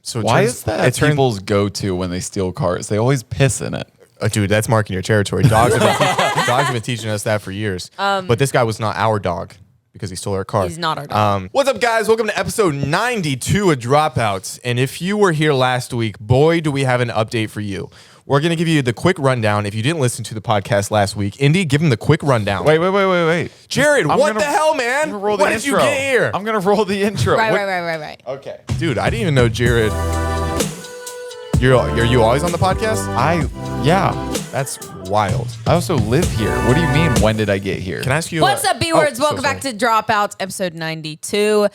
So why is that people's go-to when they steal cars? They always piss in it. Dude, that's marking your territory. Dogs have been teaching us that for years. But this guy was not our dog because he stole our car. He's not our dog. What's up, guys? Welcome to episode 92 of Dropouts. And if you were here last week, boy, do we have an update for you. We're going to give you the quick rundown. If you didn't listen to the podcast last week, Indy, give him the quick rundown. Wait. Jared, what the hell, man? Why did you get here? I'm going to roll the intro. Right. Okay. Dude, I didn't even know Jared. Are you always on the podcast? Yeah. That's wild. I also live here. What do you mean, when did I get here? Can I ask you? What's up, B-Words? Oh, Welcome back to Dropouts, episode 92.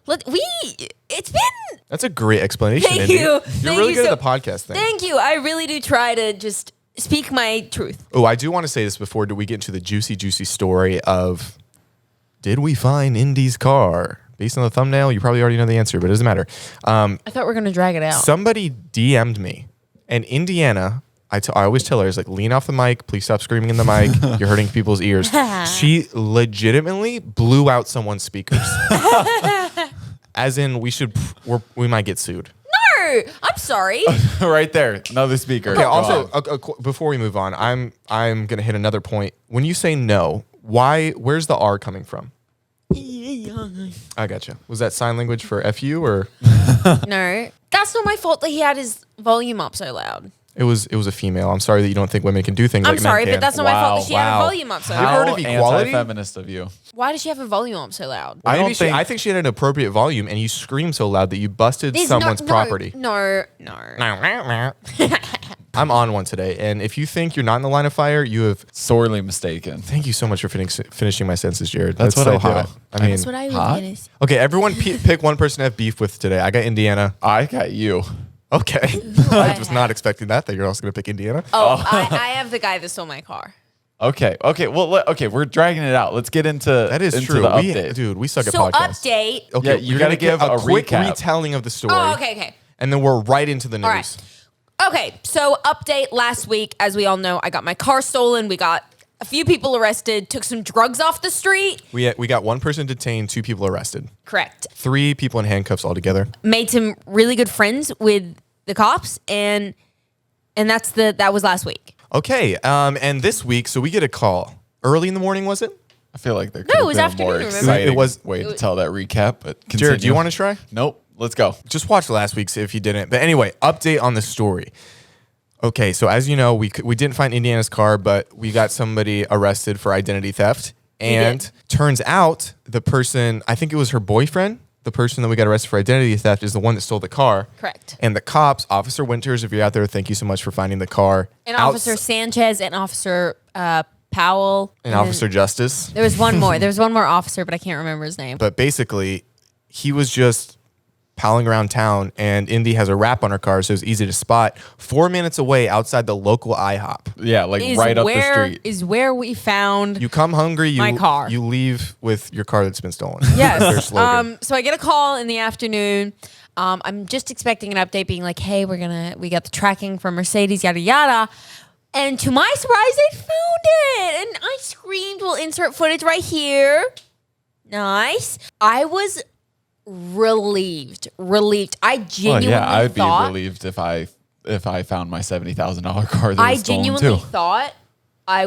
It's been... That's a great explanation, Thank Indy. you. You're Thank really you good so- at the podcast thing. Thank you. I really do try to just speak my truth. Oh, I do want to say this before we get into the juicy story of, did we find Indy's car? Based on the thumbnail, you probably already know the answer, but it doesn't matter. I thought we were going to drag it out. Somebody DM'd me, and Indiana, I always tell her, is like, lean off the mic, please stop screaming in the mic, you're hurting people's ears. She legitimately blew out someone's speakers. As in, we might get sued. No, I'm sorry. Right there. Another speaker. Okay, Go also, on. before we move on, I'm going to hit another point. When you say no, where's the R coming from? I gotcha. Was that sign language for FU or? No, that's not my fault that he had his volume up so loud. It was a female. I'm sorry that you don't think women can do things I'm like sorry, men but that's not my fault that she had her volume up so Have loud. you heard of equality? Anti-feminist of you. Why does she have her volume up so loud? I think she had an appropriate volume, and you screamed so loud that you busted There's someone's no- property. No. I'm on one today, and if you think you're not in the line of fire, you have. Sorely mistaken. Thank you so much for finishing my sentences, Jared. That's what so I do. hot. I mean, That's what I was hot? going to say. okay, everyone pick one person to have beef with today. I got Indiana. I got you. Okay. I was not expecting that you're also going to pick Indiana. Oh, I have the guy that stole my car. Okay. Well, we're dragging it out. Let's get into That is into true. the update. Dude, we suck at So podcasts. update. Okay, Yeah, you we're gotta gonna give a quick recap. retelling of the story. Oh, okay. And then we're right into the news. All right. Okay, so update last week. As we all know, I got my car stolen. We got a few people arrested, took some drugs off the street. We got one person detained, 2 people arrested, Correct. 3 people in handcuffs altogether. Made some really good friends with the cops, and that was last week. Okay, and this week, so we get a call early in the morning. Was it? I feel like there could No, have it was been a afternoon, more remember? exciting It was- way to tell that recap. But Jared, do you continue. want to try? Nope. Let's go. Just watch last week's if you didn't. But anyway, update on the story. Okay, so as you know, we didn't find Indiana's car, but we got somebody arrested for identity theft. And turns out the person, I think it was her boyfriend, the person that we got arrested for identity theft is the one that stole the car. Correct. And the cops, Officer Winters, if you're out there, thank you so much for finding the car. And Officer Sanchez and Officer Powell. And Officer Justice. There was one more. There was one more officer, but I can't remember his name. But basically, he was just palling around town, and Indy has a wrap on her car, so it's easy to spot. 4 minutes away outside the local IHOP. Yeah, like right up the street. Is where we found You come hungry, my car. You leave with your car that's been stolen. Yes. Their slogan. So I get a call in the afternoon. I'm just expecting an update being like, hey, we got the tracking from Mercedes, yada, yada. And to my surprise, they found it. And I screamed, we'll insert footage right here. Nice. I was relieved. I genuinely I'd be thought. relieved if I found my $70,000 car that I was stolen genuinely too. thought I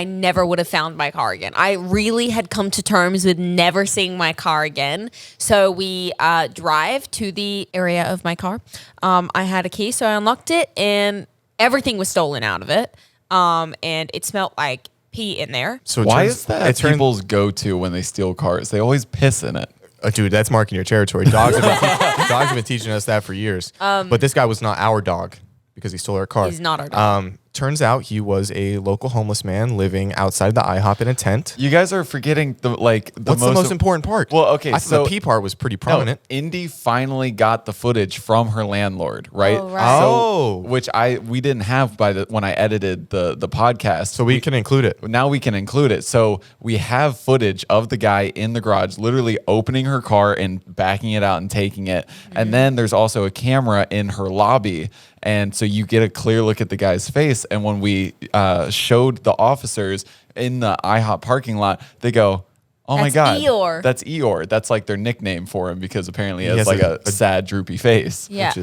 never would have found my car again. I really had come to terms with never seeing my car again. So we drive to the area of my car. I had a key, so I unlocked it, and everything was stolen out of it. And it smelled like pee in there. So Why is that people's go-to when they steal cars? They always piss in it. Dude, that's marking your territory. Dogs have been teaching us that for years. But this guy was not our dog because he stole our car. He's not our dog. Turns out he was a local homeless man living outside the IHOP in a tent. You guys are forgetting What's the most important part? Well, okay, I thought the pee part was pretty prominent. No, Indy finally got the footage from her landlord, right? Oh, right. Oh. Which we didn't have when I edited the podcast. So we can include it. Now we can include it. So we have footage of the guy in the garage literally opening her car and backing it out and taking it. Mm-hmm. And then there's also a camera in her lobby. And so you get a clear look at the guy's face. And when we showed the officers in the IHOP parking lot, they go, Oh my That's God. Eeyore. That's Eeyore. That's like their nickname for him because apparently he He has has like a- a sad, droopy face. Yeah.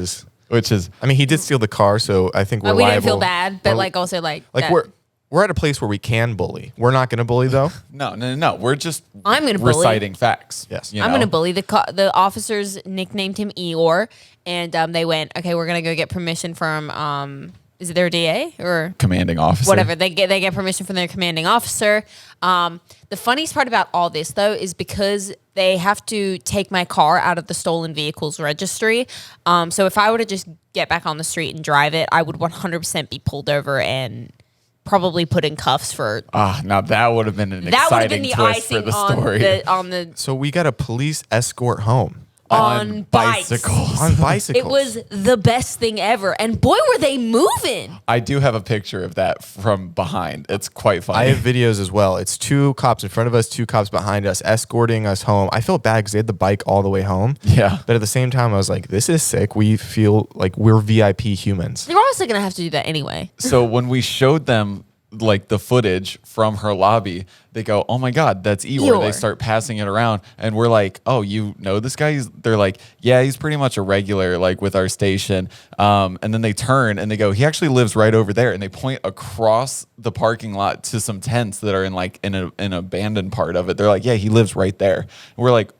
Which is I mean, he did steal the car, so I think we're we liable. didn't feel bad, but We're- like also like that. we're at a place where we can bully. We're not going to bully though. no. We're just I'm gonna bully. reciting facts. Yes. you I'm know? gonna bully the officers. Nicknamed him Eeyore, and they went, okay, we're gonna go get permission from is it their DA or Commanding officer. whatever? They get permission from their commanding officer. The funniest part about all this though is because they have to take my car out of the stolen vehicles registry. So if I were to just get back on the street and drive it, I would 100% be pulled over and probably put in cuffs for. Now that would have been an That would have been exciting the twist for icing the story. on the So we got a police escort home on bikes. bicycles. on bicycles. It was the best thing ever, and boy, were they moving! I do have a picture of that from behind. It's quite funny. I have videos as well. It's 2 cops in front of us, 2 cops behind us, escorting us home. I felt bad because they had the bike all the way home. Yeah. But at the same time, I was like, this is sick. We feel like we're VIP humans. They're also gonna have to do that anyway. So when we showed them like the footage from her lobby, they go, "Oh my God, that's Eeyore." They Eeyore. start passing it around, and we're like, "Oh, you know this guy?" They're like, "Yeah, he's pretty much a regular, like with our station." And then they turn and they go, "He actually lives right over there." And they point across the parking lot to some tents that are in like in an abandoned part of it. They're like, "Yeah, he lives right there." And we're like,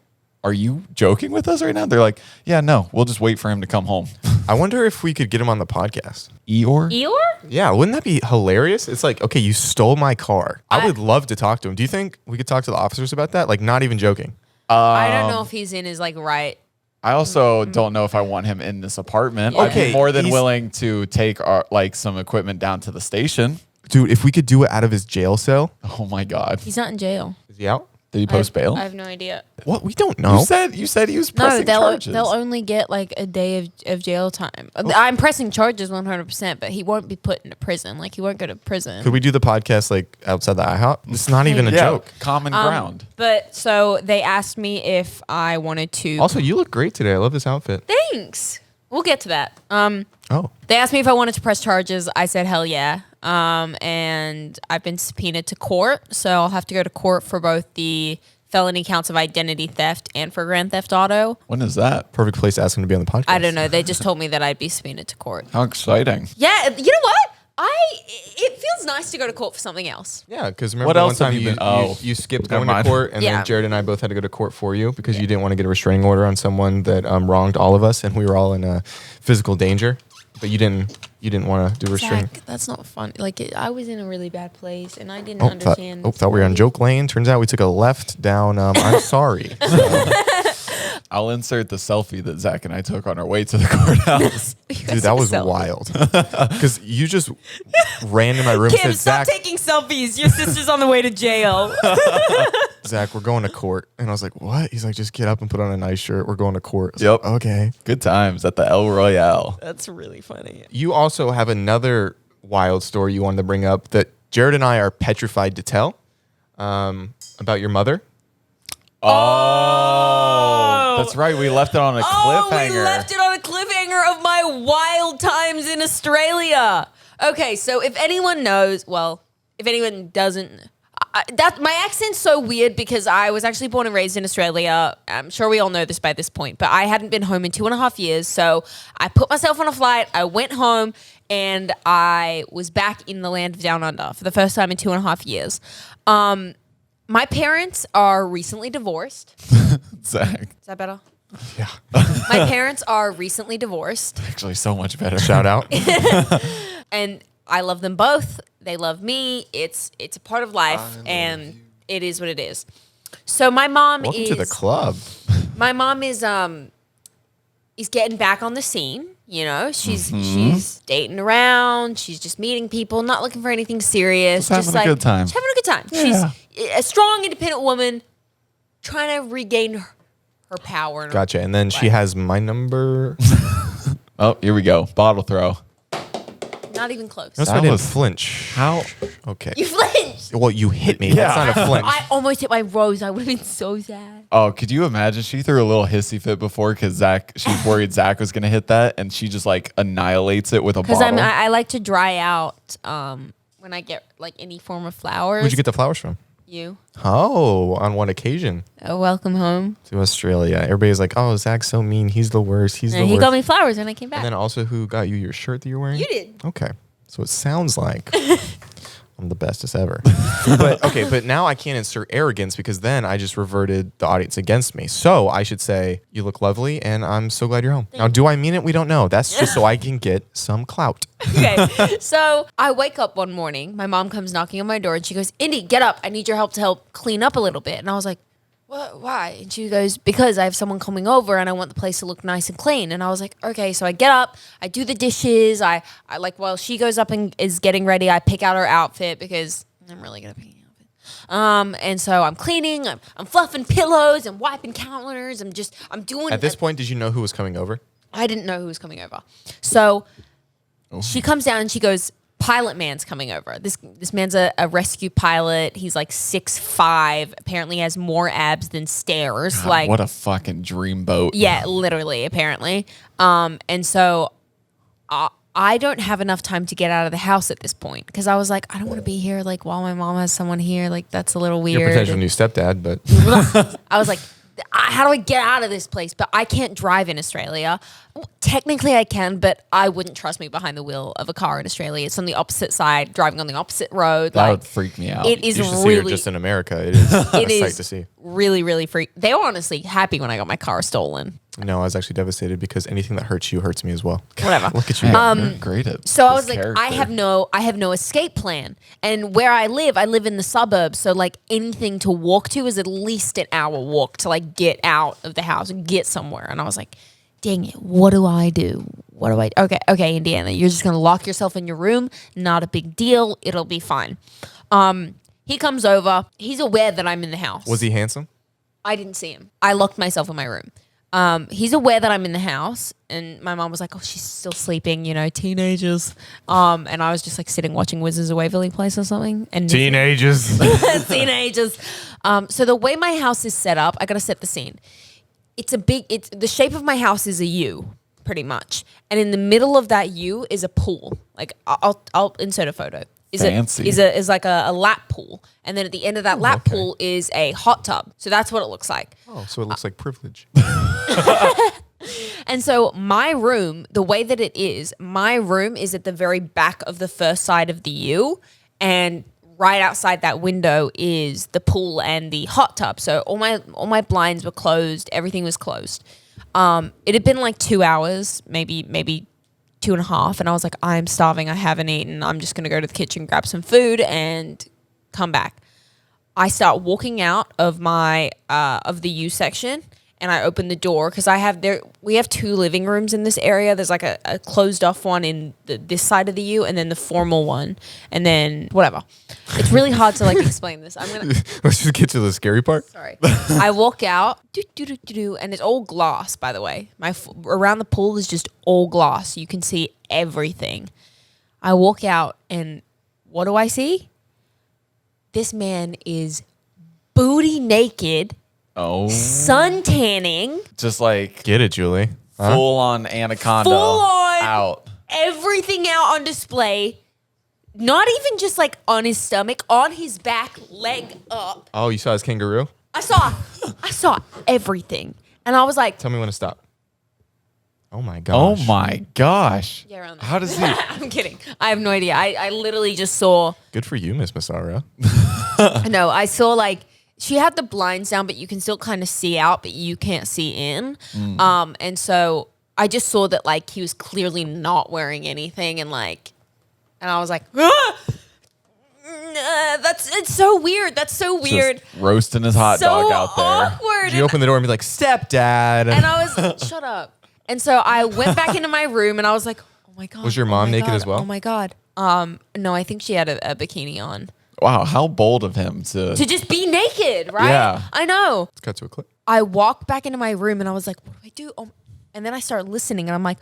"Are you joking with us right now?" They're like, "Yeah, no, we'll just wait for him to come home." I wonder if we could get him on the podcast. Eeyore? Eeyore? Yeah, wouldn't that be hilarious? It's like, okay, you stole my car. I would love to talk to him. Do you think we could talk to the officers about that? Like, not even joking. I don't know if he's in his like right. I also don't know if I want him in this apartment. I'd Okay, be more than he's- willing to take our like some equipment down to the station. Dude, if we could do it out of his jail cell. Oh my God. He's not in jail. Is he out? Did he post bail? I have no idea. What? We don't know. You said he was No, pressing charges. they'll only get like a day of jail time. I'm pressing charges 100%, but he won't be put into prison. Like he won't go to prison. Could we do the podcast like outside the IHOP? It's not even a yeah, joke. common ground. But so they asked me if I wanted to. Also, you look great today. I love this outfit. Thanks. We'll get to that. Oh, They asked me if I wanted to press charges. I said hell yeah. And I've been subpoenaed to court, so I'll have to go to court for both the felony counts of identity theft and for grand theft auto. When is that? perfect place to ask him to be on the podcast. I don't know. They just told me that I'd be subpoenaed to court. How exciting. Yeah, you know what? It feels nice to go to court for something else. Yeah, because remember What the else one time have you you, been- oh, you skipped never going to mind. court, and Yeah. then Jared and I both had to go to court for you because you didn't want to get a restraining order on someone that wronged all of us, and we were all in physical danger. But you didn't want to do restraining. Zach, that's not fun. Like I was in a really bad place, and I didn't Thought understand. we were on joke lane. Turns out we took a left down. I'm sorry. I'll insert the selfie that Zach and I took on our way to the courthouse. Dude, that was wild. Because you just ran in my room and Kim, said, stop Zach, taking selfies. Your sister's on the way to jail. Zach, we're going to court. And I was like, what? He's like, just get up and put on a nice shirt. We're going to court. I was Yep. like, okay. Good times at the El Royale. That's really funny. You also have another wild story you wanted to bring up that Jared and I are petrified to tell about your mother. Oh, that's right. We left it on a Oh, cliffhanger. we left it on a cliffhanger of my wild times in Australia. Okay, so if anyone knows, well, if anyone doesn't, that my accent's so weird because I was actually born and raised in Australia. I'm sure we all know this by this point, but I hadn't been home in 2.5 years. So I put myself on a flight. I went home and I was back in the land of Down Under for the first time in 2.5 years. My parents are recently divorced. Zach, Is that better? Yeah. My parents are recently divorced, actually, so much better. Shout out. and I love them both. They love me. It's a part of life, and it is what it is. So my mom Welcome is to the club. my mom is getting back on the scene. You know, she's dating around. She's just meeting people, not looking for anything serious. Just having a good time. Just having a good time. She's a strong, independent woman trying to regain her power. And Gotcha. And then she has my number. Oh, here we go. Bottle throw. Not even close. Notice I That didn't was- flinch. How? Okay. You flinched. Well, you hit me. Yeah. That's not a flinch. I almost hit my rose. I would have been so sad. Oh, could you imagine? She threw a little hissy fit before because she was worried Zach was going to hit that, and she just like annihilates it with a Because bottle. I like to dry out when I get like any form of flowers. Where'd you get the flowers from? You. Oh, on one occasion Welcome home. to Australia. Everybody's like, oh, Zach's so mean. He's the worst. He's the And he worst. got me flowers when I came back. And then also, who got you your shirt that you're wearing? You did. Okay. So it sounds like I'm the bestest ever. But now I can't insert arrogance because then I just reverted the audience against me. So I should say, you look lovely and I'm so glad you're home. Now, do I mean it? We don't know. That's just so I can get some clout. Okay. So I wake up one morning. My mom comes knocking on my door and she goes, Indy, get up. I need your help to help clean up a little bit. And I was like, what? Why? And she goes, because I have someone coming over and I want the place to look nice and clean. And I was like, okay. So I get up, I do the dishes. I like, while she goes up and is getting ready, I pick out her outfit because I'm really good at picking outfit. And so I'm cleaning, I'm fluffing pillows and wiping counters. I'm doing. At this point, did you know who was coming over? I didn't know who was coming over. So she comes down and she goes, pilot man's coming over. This man's a rescue pilot. He's like 6'5", apparently has more abs than stairs. God, like what a fucking dream boat. Yeah, literally, apparently. And so I don't have enough time to get out of the house at this point because I was like, I don't want to be here like while my mom has someone here. Like that's a little weird. Your potential new stepdad, but I was like, how do I get out of this place? But I can't drive in Australia. Technically I can, but I wouldn't trust me behind the wheel of a car in Australia. It's on the opposite side, driving on the opposite road. That like, would freak me out. It is you should see her really, just in America. It is a sight is to see. really, really freak. They were honestly happy when I got my car stolen. No, I was actually devastated because anything that hurts you hurts me as well. Whatever. Look at you. You're great at So I this was like, character. I have no escape plan. And where I live in the suburbs. So like anything to walk to is at least an hour walk to like get out of the house and get somewhere. And I was like, dang it, what do I do? Okay, Indiana, you're just gonna lock yourself in your room. Not a big deal. It'll be fine. He comes over. He's aware that I'm in the house. Was he handsome? I didn't see him. I locked myself in my room. He's aware that I'm in the house, and my mom was like, "Oh, she's still sleeping, teenagers." And I was just like sitting watching Wizards of Waverly Place or something. And Teenagers. teenagers. So the way my house is set up, I gotta set the scene. It's the shape of my house is a U, pretty much, and in the middle of that U is a pool. Like I'll insert a photo. Fancy. Is like a lap pool, and then at the end of that lap okay. pool is a hot tub. So that's what it looks like. Oh, so it looks like privilege. And so my room, the way that it is, my room is at the very back of the first side of the U, and right outside that window is the pool and the hot tub. So all my blinds were closed, everything was closed. It had been like 2 hours, maybe 2.5, and I was like, I'm starving, I haven't eaten. I'm just gonna go to the kitchen, grab some food, and come back. I start walking out of my of the U section, and I open the door because we have 2 living rooms in this area. There's like a closed off one in this side of the U, and then the formal one, and then whatever. It's really hard to like explain this. Let's just get to the scary part. Sorry. I walk out, and it's all glass, by the way. Around the pool is just all glass. You can see everything. I walk out, and what do I see? This man is booty naked, sun tanning, just like Get it, Julie. Huh? full on anaconda full on, out. everything out on display. Not even just like on his stomach, on his back, leg up. Oh, you saw his kangaroo? I saw everything. And I was like, Tell me when to stop. Oh my gosh. Oh my gosh. yeah, around there. How does he? I'm kidding. I have no idea. I literally just saw, Good for you, Miss Massara. no, I saw like, she had the blinds down, but you can still kind of see out, but you can't see in. And so I just saw that like he was clearly not wearing anything, and I was like, it's so weird. That's so weird. Just roasting his hot So dog out there. awkward. Did you open the door and be like, stepdad? And I was, shut up. And so I went back into my room, and I was like, oh my God. Was your oh mom my naked God, as well? Oh my God. No, I think she had a bikini on. Wow, how bold of him to To just be naked, right? Yeah. I know. Let's cut to a clip. I walked back into my room, and I was like, what do I do? Oh. And then I started listening, and I'm like,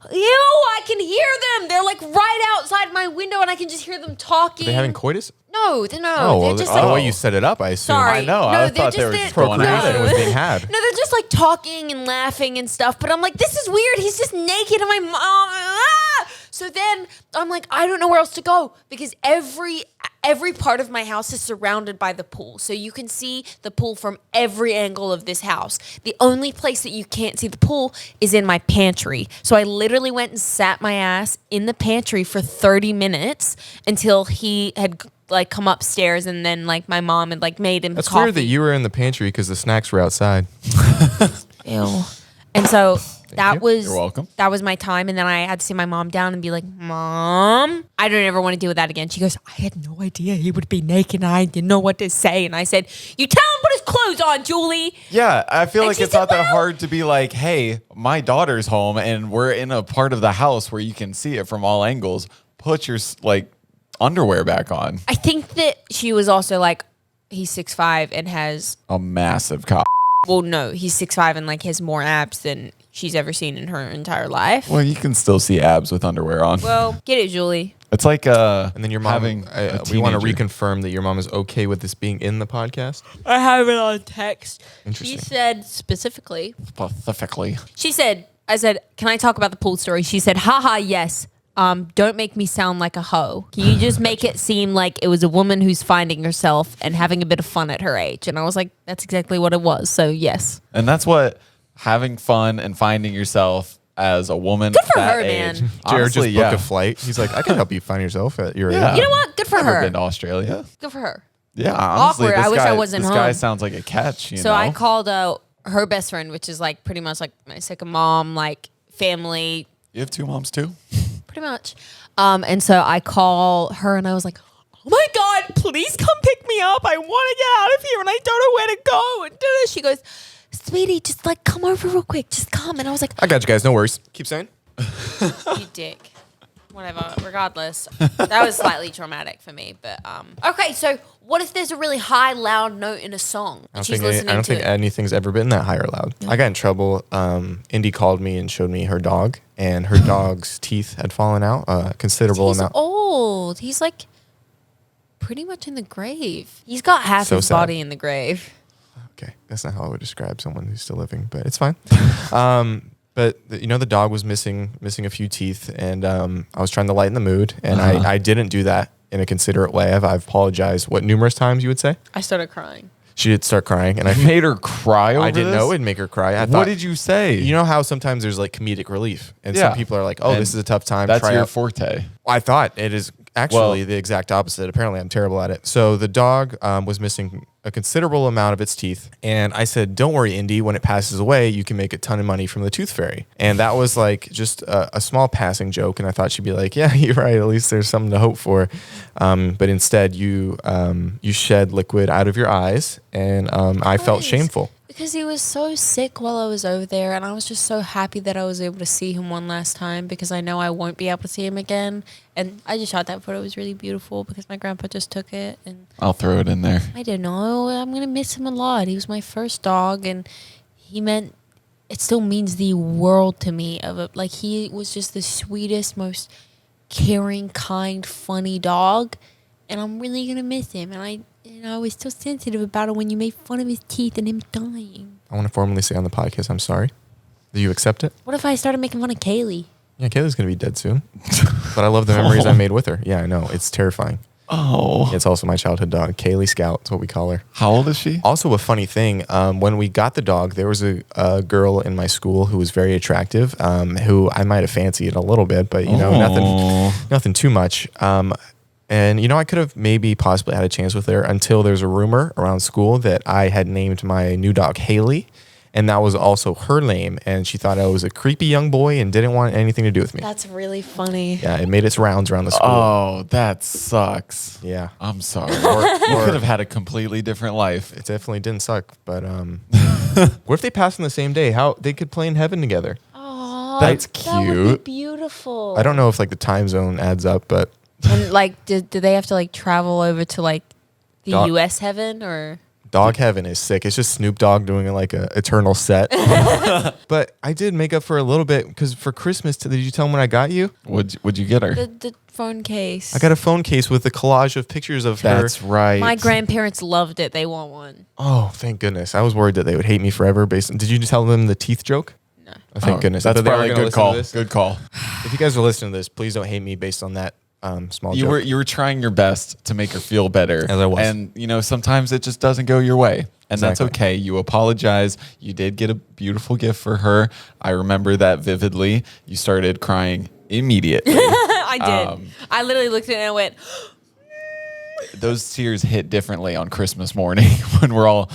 ew, I can hear them. They're like right outside my window, and I can just hear them talking. Are they having coitus? No. Oh, They're well, just the like, way you set it up, I assume. sorry. I know, No, I they're thought they just were the- just going at Procreation it. was being had. No, they're just like talking and laughing and stuff. But I'm like, this is weird. He's just naked, and my mom. So then I'm like, I don't know where else to go because every every part of my house is surrounded by the pool. So you can see the pool from every angle of this house. The only place that you can't see the pool is in my pantry. So I literally went and sat my ass in the pantry for 30 minutes until he had like come upstairs, and then like my mom had like made him That's coffee. weird that you were in the pantry because the snacks were outside. Ew. And so that you. was You're welcome. That was my time, and then I had to sit my mom down and be like, Mom, I don't ever want to deal with that again. She goes, I had no idea he would be naked, and I didn't know what to say. And I said, you tell him put his clothes on, Julie. Yeah, I feel And like she it's said, not that "Well." hard to be like, hey, my daughter's home and we're in a part of the house where you can see it from all angles. Put your like underwear back on. I think that she was also like, he's 6'5" and has, A massive cock. well, no, he's 6'5" and like has more abs than she's ever seen in her entire life. Well, you can still see abs with underwear on. Well, get it, Julie. It's like And then your mom, having we want to teenager. reconfirm that your mom is okay with this being in the podcast. I have it on text. Interesting. She said specifically, Specifically. I said, can I talk about the pool story? She said, haha, yes. Don't make me sound like a hoe. Can you just make it seem like it was a woman who's finding herself and having a bit of fun at her age? And I was like, that's exactly what it was. So yes. And that's what having fun and finding yourself as a woman Good for that her, age. man. Jared Honestly, just booked yeah. a flight. He's like, I can help you find yourself at your Yeah. age. You know what? Good for Never her. been to Australia. Good for her. Yeah, honestly, Awkward. this I wish guy, I wasn't this guy home. sounds like a catch. You So know? I called her best friend, which is like pretty much like my second mom, like family, You have two moms too? pretty much. And so I call her and I was like, oh my God, please come pick me up. I want to get out of here and I don't know where to go. And she goes, sweetie, just like come over real quick. Just come. And I was like, I got you guys. No worries. Keep saying. you dick. Whatever. Regardless, that was slightly traumatic for me. But okay, so what if there's a really high, loud note in a song I and don't she's think, listening I don't to think it? anything's ever been that high or loud. I got in trouble. Indy called me and showed me her dog, and her dog's teeth had fallen out a considerable He's amount. old. He's like pretty much in the grave. He's got half So his sad. body in the grave. Okay, that's not how I would describe someone who's still living, but it's fine. But the dog was missing a few teeth, and I was trying to lighten the mood, and I didn't do that in a considerate way. I've apologized. What, numerous times you would say? I started crying. She did start crying, and I Made her cry over I didn't this? know it'd make her cry. I What thought, did you say? You know how sometimes there's like comedic relief, and Yeah. some people are like, "Oh, And this is a tough time." That's try your out. forte. I thought it is actually Well- the exact opposite. Apparently, I'm terrible at it. So the dog was missing a considerable amount of its teeth, and I said, "Don't worry, Indy. When it passes away, you can make a ton of money from the tooth fairy." And that was like just a small passing joke, and I thought she'd be like, "Yeah, you're right. At least there's something to hope for." But instead, you shed liquid out of your eyes, and I felt Nice. shameful. Because he was so sick while I was over there, and I was just so happy that I was able to see him one last time because I know I won't be able to see him again. And I just thought that photo was really beautiful because my grandpa just took it, and I'll throw it in there. I don't know. I'm gonna miss him a lot. He was my first dog, and it still means the world to me. Like he was just the sweetest, most caring, kind, funny dog, and I'm really gonna miss him. And I was still sensitive about it when you made fun of his teeth and him dying. I want to formally say on the podcast, I'm sorry. Do you accept it? What if I started making fun of Kaylee? Yeah, Kayla's going to be dead soon. But I love the memories I made with her. Yeah, I know. It's terrifying. Oh. It's also my childhood dog. Kaylee Scout is what we call her. How old is she? Also, a funny thing, when we got the dog, there was a girl in my school who was very attractive, who I might have fancied a little bit, but, nothing too much. And, I could have maybe possibly had a chance with her until there's a rumor around school that I had named my new dog Haley. And that was also her name. And she thought I was a creepy young boy and didn't want anything to do with me. That's really funny. Yeah, it made its rounds around the school. Oh, that sucks. Yeah, I'm sorry. You could have had a completely different life. it definitely didn't suck. But what if they passed on the same day? How they could play in heaven together? Oh, That's That would cute. be beautiful. I don't know if like the time zone adds up, but And like, do they have to like travel over to like the Dog- U.S. heaven or? Dog Heaven is sick. It's just Snoop Dogg doing like a eternal set. But I did make up for a little bit because for Christmas, did you tell them what I got you? Would you get her? The phone case. I got a phone case with a collage of pictures of her. That's right. My grandparents loved it. They want one. Oh, thank goodness. I was worried that they would hate me forever. Did you tell them the teeth joke? No. Oh, thank Oh, goodness. That's But they are probably a gonna good listen to call. this. Good call. If you guys are listening to this, please don't hate me based on that small You joke. were trying your best to make her feel better. As I was. And sometimes it just doesn't go your way. And that's Exactly. okay. You apologize. You did get a beautiful gift for her. I remember that vividly. You started crying immediately. I did. I literally looked at it and went, Those tears hit differently on Christmas morning when we're all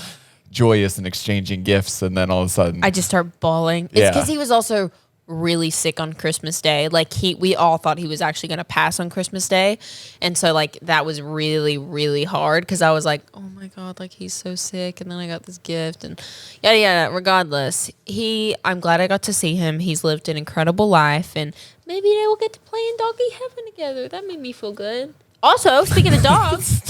joyous and exchanging gifts, and then all of a sudden I just start bawling. It's Yeah. because he was also really sick on Christmas Day. Like we all thought he was actually gonna pass on Christmas Day, and so like that was really really hard because I was like, oh my god, like he's so sick, and then I got this gift and yada yada. Regardless, I'm glad I got to see him. He's lived an incredible life, and maybe they will get to play in doggy heaven together. That made me feel good. Also, speaking of dogs,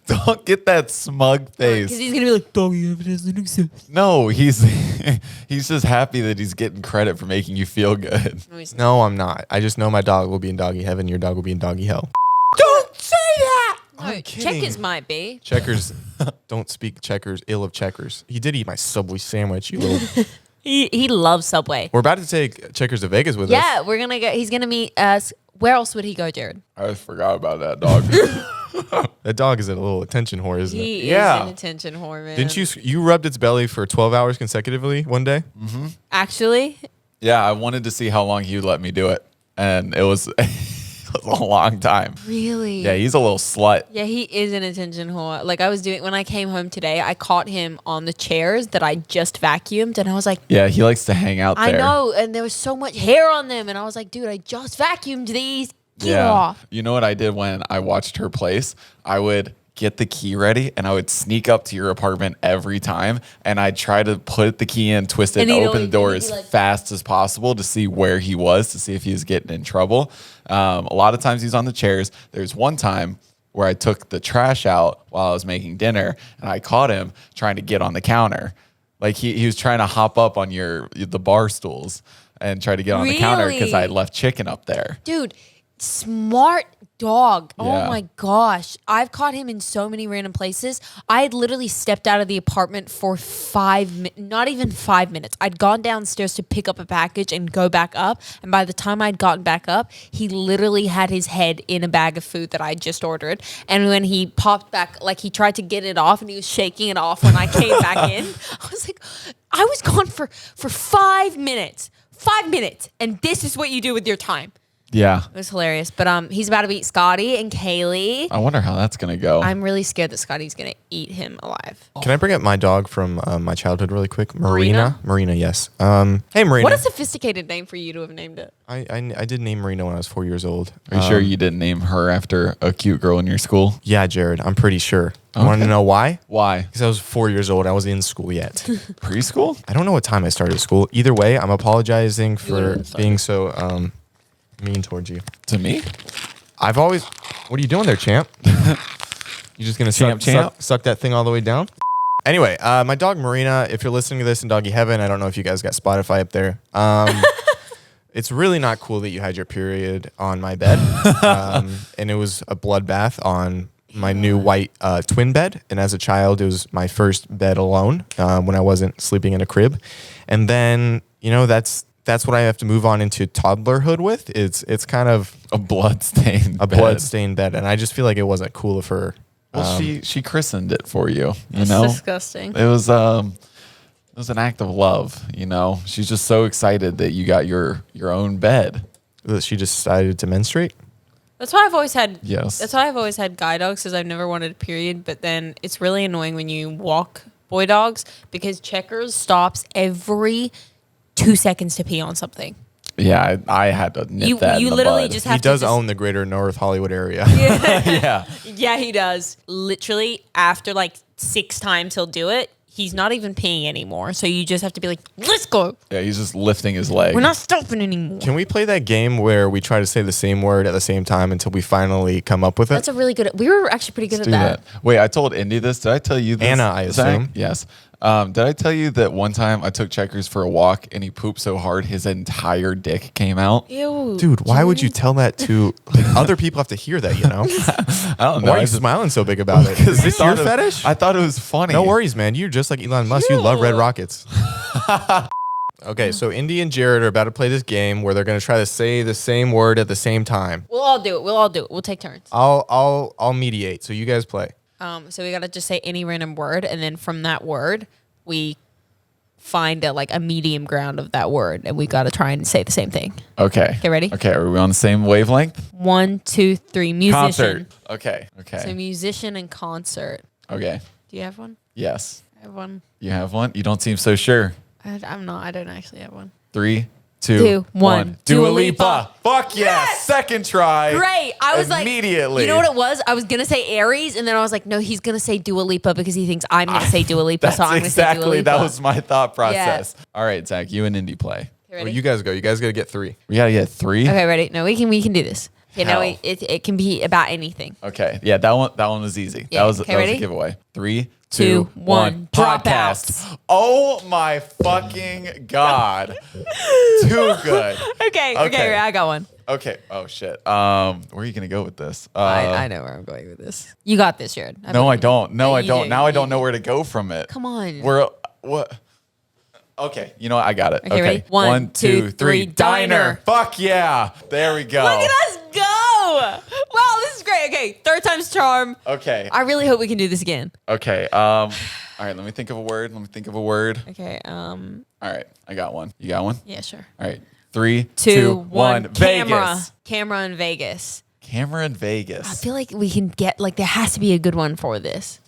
don't get that smug face. because he's gonna be like, doggy heaven doesn't exist. No, he's just happy that he's getting credit for making you feel good. No, I'm not. I just know my dog will be in doggy heaven. Your dog will be in doggy hell. Don't say that. I'm No, kidding. Checkers might be. Checkers, don't speak Checkers ill of Checkers. He did eat my Subway sandwich. You little. He loves Subway. We're about to take Checkers to Vegas with us. Yeah, we're gonna go. He's gonna meet us. Where else would he go, Jared? I just forgot about that dog. That dog is a little attention whore, isn't it? He Yeah. is an attention whore, man. Didn't you rubbed its belly for 12 hours consecutively one day? actually? Yeah, I wanted to see how long he would let me do it, and it was, it was a long time. Really? Yeah, he's a little slut. Yeah, he is an attention whore. Like I was doing when I came home today, I caught him on the chairs that I just vacuumed, and I was like, Yeah, he likes to hang out I there. know, and there was so much hair on them, and I was like, dude, I just vacuumed these. Get off. You know what I did when I watched her place? I would get the key ready and I would sneak up to your apartment every time and I'd try to put the key in, twist it, And and he'd open the always- door he'd as be like- fast as possible to see where he was, to see if he was getting in trouble. A lot of times he's on the chairs. There's one time where I took the trash out while I was making dinner and I caught him trying to get on the counter. Like he was trying to hop up on the bar stools and try to get on the counter because I had Really? left chicken up there. Dude, smart dog. Oh Yeah. my gosh. I've caught him in so many random places. I had literally stepped out of the apartment for not even 5 minutes. I'd gone downstairs to pick up a package and go back up. And by the time I'd gotten back up, he literally had his head in a bag of food that I just ordered. And when he popped back, like he tried to get it off and he was shaking it off when I came back in. I was like, I was gone for 5 minutes. 5 minutes. And this is what you do with your time. Yeah. It was hilarious. But he's about to beat Scotty and Kaylee. I wonder how that's going to go. I'm really scared that Scotty's going to eat him alive. Can I bring up my dog from my childhood really quick? Marina? Marina, yes. Hey, Marina. What a sophisticated name for you to have named it. I did name Marina when I was 4 years old. Are you sure you didn't name her after a cute girl in your school? Yeah, Jared. I'm pretty sure. I want to know why? Why? Because I was 4 years old. I was in school yet. Preschool? I don't know what time I started school. Either way, I'm apologizing for literally started. being so mean towards you. To me? I've always. What are you doing there, champ? You just gonna Champ. suck that thing all the way down? Anyway, my dog Marina. If you're listening to this in doggy heaven, I don't know if you guys got Spotify up there. It's really not cool that you had your period on my bed, and it was a bloodbath on my new white twin bed. And as a child, it was my first bed alone when I wasn't sleeping in a crib. And then that's what I have to move on into toddlerhood with. It's kind of A bloodstained a bloodstained bed, and I just feel like it wasn't cool of her. Well, she christened it for you, you That's know? disgusting. It was an act of love, you know? She's just so excited that you got your own bed. That she just decided to menstruate. That's why I've always had. Yes. That's why I've always had guy dogs, because I've never wanted a period. But then it's really annoying when you walk boy dogs because Checkers stops every 2 seconds to pee on something. Yeah, I had to nip You that in the literally bud. just He have does to just, own the greater North Hollywood area. Yeah. Yeah, he does. Literally, after like 6 times he'll do it. He's not even peeing anymore. So you just have to be like, let's go. Yeah, he's just lifting his leg. We're not stopping anymore. Can we play that game where we try to say the same word at the same time until we finally come up with it? That's a really good. We were actually pretty good do at that. Wait, I told Indy this. Did I tell you this? Anna, I Zach? assume. Yes. Did I tell you that one time I took Checkers for a walk and he pooped so hard his entire dick came out? Ew. Dude, why would you tell that to other people? Have to hear that, you know? I don't know. Why are I you just- smiling so big about it? Is this your fetish? I thought it was funny. No worries, man. You're just like Elon Musk. You love red rockets. Okay, so Indy and Jared are about to play this game where they're going to try to say the same word at the same time. We'll all do it. We'll take turns. I'll mediate. So you guys play. So we got to just say any random word, and then from that word, we find a medium ground of that word, and we got to try and say the same thing. Okay. Okay, ready? Okay, are we on the same wavelength? 1, 2, 3. Musician. Concert. Okay. So musician and concert. Okay. Do you have one? Yes. I have one. You have one? You don't seem so sure. I'm not. I don't actually have one. 3, 2, 2, 1. 1. Dua Dua Lipa. Lipa. Fuck yes. Second try. Great. I was immediately. You know what it was? I was going to say Aries, and then I was like, no, he's going to say Dua Lipa because he thinks I'm going to say Dua Lipa, so I'm going to say Dua Lipa. That was my thought process. All right, Zach, you and Indy play. Okay, Well, ready? you guys go. You guys got to get 3. We got to get 3. Okay, ready? No, we can do this. Okay, now How? it can be about anything. Okay. Yeah, that one was easy. Yeah, That was okay, a ready? giveaway. 3, 2, 2, 1. 1. Dropouts. Podcast. Oh my fucking God. Too good. Okay, Okay. I got one. Okay. Oh shit. Where are you gonna go with this? I know where I'm going with this. You got this, Jared. No, I don't. No, Yeah, I you don't. do. Now I You don't know do. where to go from it. Come on. We're what? Okay. You know what? I got it. Okay, ready? 1, 2, 3. Diner. Fuck yeah. There we go. Look at us go! Wow, this is great. Okay, third time's charm. Okay. I really hope we can do this again. Okay. All right. Let me think of a word. Okay. All right. I got one. You got one? Yeah, sure. All right. 3, 2, 2, 1. 1. Camera. Vegas. Camera in Vegas. Camera in I Vegas. feel like we can get there has to be a good one for this.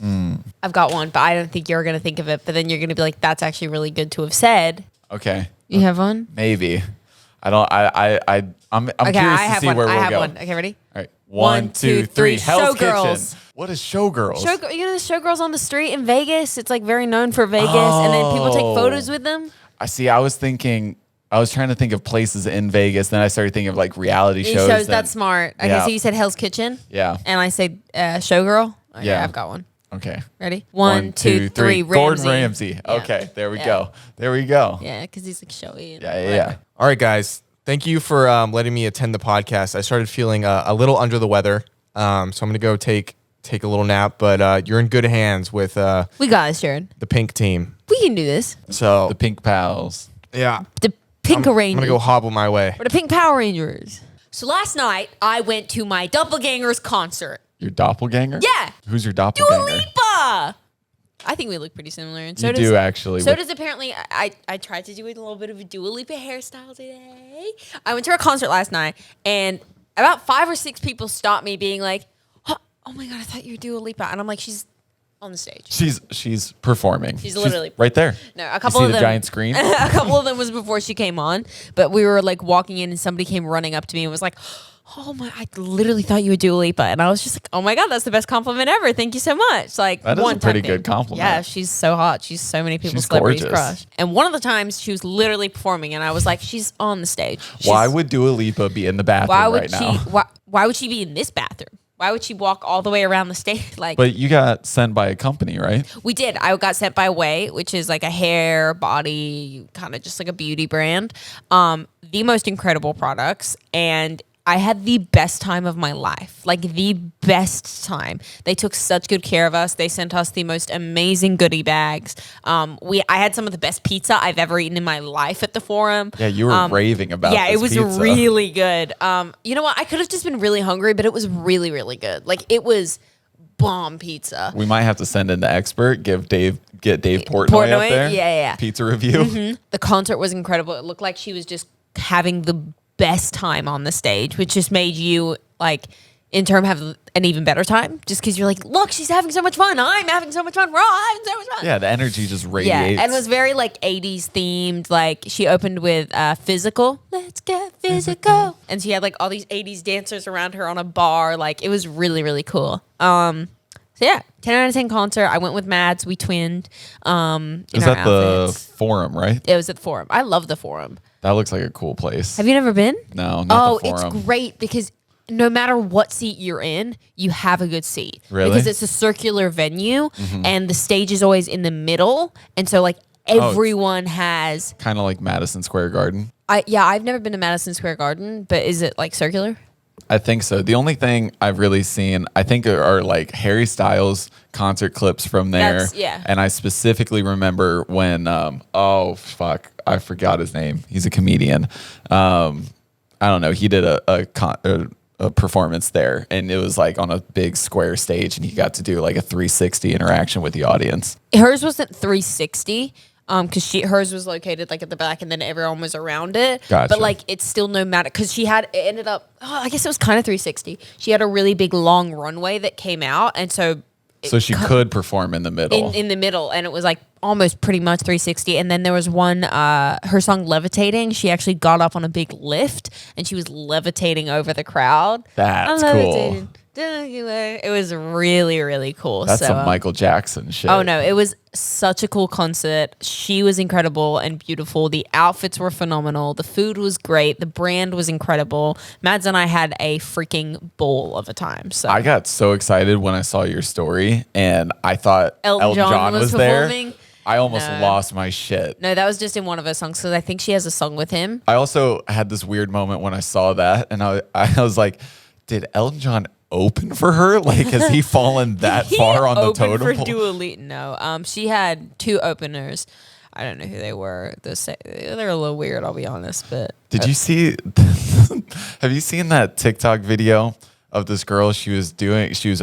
I've got one, but I don't think you're gonna think of it. But then you're gonna be like, "That's actually really good to have said." Okay. You have one? Maybe. I'm Okay, curious I to have see one. where I we'll have go. one. Okay, ready? All right. 1, 2, 3. Hell's Showgirls. Kitchen. What is Showgirls? You know the showgirls on the street in Vegas? It's like very known for Vegas, and then people take photos with them. I see. I was trying to think of places in Vegas. Then I started thinking of like reality These shows. shows, that's smart. Okay, Yeah. so you said Hell's Kitchen? Yeah. And I said Showgirl? Okay, Yeah. I've got one. Okay. Ready? 1, 2, 3. Gordon Ramsay. Yeah. Okay. There we Yeah. go. There we go. Yeah, because he's like showy. And Yeah. whatever. All right, guys. Thank you for letting me attend the podcast. I started feeling a little under the weather, so I'm gonna go take a little nap. But you're in good hands with We got this, Jared. the pink team. We can do this. So The Pink Pals. yeah, The Pink I'm Rangers. gonna go hobble my way. We're the Pink Power Rangers. So last night, I went to my doppelganger's concert. Your doppelganger? Yeah. Who's your Dua doppelganger? Lipa! I think we look pretty similar. And so You does, do actually. So does apparently, I tried to do a little bit of a Dua Lipa hairstyle today. I went to her concert last night, and about 5 or 6 people stopped me being like, oh my God, I thought you were Dua Lipa. And I'm like, she's on the stage. She's performing. She's literally right there. No, a couple you of see them. the giant screen. A couple of them was before she came on, but we were like walking in and somebody came running up to me and was like, oh my, I literally thought you were Dua Lipa. And I was just like, oh my God, that's the best compliment ever. Thank you so much. Like That is a one pretty time good thing. compliment. Yeah, she's so hot. She's so many people's She's celebrities gorgeous. crush. And one of the times she was literally performing and I was like, she's on the stage. Why She's- would Dua Lipa be in the bathroom why would right she now? why would she be in this bathroom? Why would she walk all the way around the stage? Like But you got sent by a company, right? we did. I got sent by Way, which is like a hair, body, kind of just like a beauty brand. The most incredible products. And I had the best time of my life. Like the best time. They took such good care of us. They sent us the most amazing goodie bags. I had some of the best pizza I've ever eaten in my life at the Forum. Yeah, you were raving about Yeah, this it was pizza. really good. You know what? I could have just been really hungry, but it was really, really good. Like it was bomb pizza. We might have to send in the expert, get Dave Portnoy, Portnoy? up there. Yeah. Pizza review. The concert was incredible. It looked like she was just having the best time on the stage, which just made you like in turn have an even better time just because you're like, look, she's having so much fun. I'm having so much fun. We're all having so much fun. Yeah, the energy just radiates. Yeah, and it was very like 80s themed. Like she opened with Physical. Let's get physical. And she had like all these 80s dancers around her on a bar. Like it was really, really cool. So yeah, 10 out of 10 concert. I went with Mads. We twinned. Is that the Forum, right? It was at the Forum. I love the Forum. That looks like a cool place. Have you never been? No, not the it's Forum. great because no matter what seat you're in, you have a good seat. Really? Because it's a circular venue and the stage is always in the middle. And so like everyone has Kind of like Madison Square Garden. I've never been to Madison Square Garden, but is it like circular? I think so. The only thing I've really seen, I think, are like Harry Styles concert clips from there. Yeah. And I specifically remember when, oh fuck, I forgot his name. He's a comedian. I don't know. He did a performance there, and it was like on a big square stage, and he got to do like a 360 interaction with the audience. Hers wasn't 360. Because hers was located like at the back, and then everyone was around it. Gotcha. But like it's still no matter because it ended up. Oh, I guess it was kind of 360. She had a really big long runway that came out, and so She could perform in the middle. in the middle, and it was like almost pretty much 360. And then there was one, her song "Levitating." She actually got up on a big lift, and she was levitating over the crowd. That's I'm cool. levitating. It was really, really cool. That's so, some Michael Jackson shit. Oh no, it was such a cool concert. She was incredible and beautiful. The outfits were phenomenal. The food was great. The brand was incredible. Mads and I had a freaking ball of a time. So I got so excited when I saw your story, and I thought Elton John was there. performing? I almost No. lost my shit. no, that was just in one of her songs because I think she has a song with him. I also had this weird moment when I saw that, and I was like, did Elton John open for her? Like, has he fallen that He far on the opened totem for pole? Dua Lipa. No, she had two openers. I don't know who they were. They're a little weird, I'll be honest. But Did you see? Have you seen that TikTok video of this girl? She was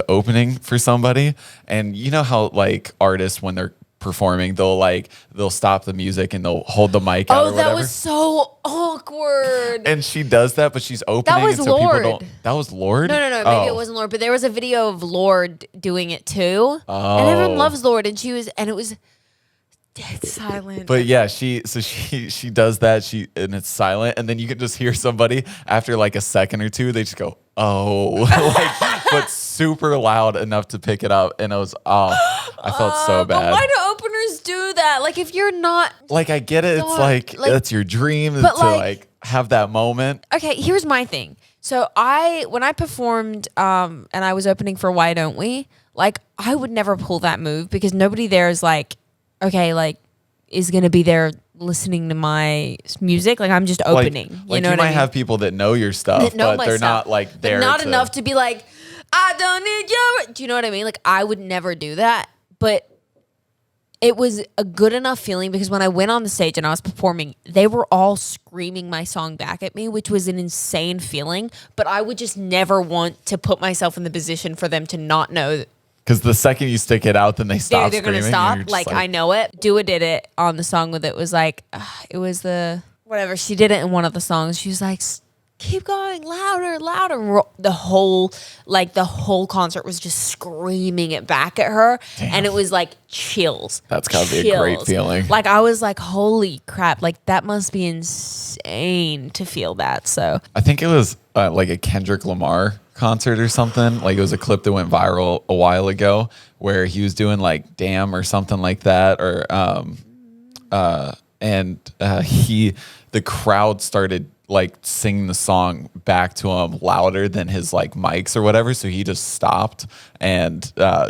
opening for somebody, and you know how like artists when they're performing, they'll stop the music and they'll hold the mic out or whatever. that was so awkward. And she does that, but she's opening. was and so Lorde. People don't. That was Lorde. No, maybe Oh. it wasn't Lord, but there was a video of Lord doing it too, and everyone Oh. loves Lord, and it was dead silent. But yeah, she does that. And it's silent, and then you can just hear somebody after like a second or two. They just go, "Oh," like, but super loud enough to pick it up, and it was I felt so But bad. why do openers do that? Like if you're not Like I get it. It's Don't, like like- that's your dream to But, like have that moment. okay, here's my thing. So when I performed and I was opening for Why Don't We, like I would never pull that move because nobody there is like, okay, like is gonna be there listening to my music. Like I'm just opening. Like you know you what might I mean? have people that know your stuff, That know but my they're stuff, not like but there. not enough to be like, I don't need your. Do you know what I mean? Like I would never do that, but it was a good enough feeling because when I went on the stage and I was performing, they were all screaming my song back at me, which was an insane feeling. But I would just never want to put myself in the position for them to not know that Because the second you stick it out, then they stop they're screaming. gonna and stop. you're just Like I know it. Dua did it on the song with it was like it was the whatever she did it in one of the songs. She was like, keep going louder, louder. And the whole concert was just screaming it back at her, and it was like chills. That's gotta be a great Chills. feeling. Like I was like, holy crap! Like that must be insane to feel that. So I think it was like a Kendrick Lamar concert or something. Like it was a clip that went viral a while ago where he was doing like "Damn" or something like that, or the crowd started like singing the song back to him louder than his like mics or whatever. So he just stopped and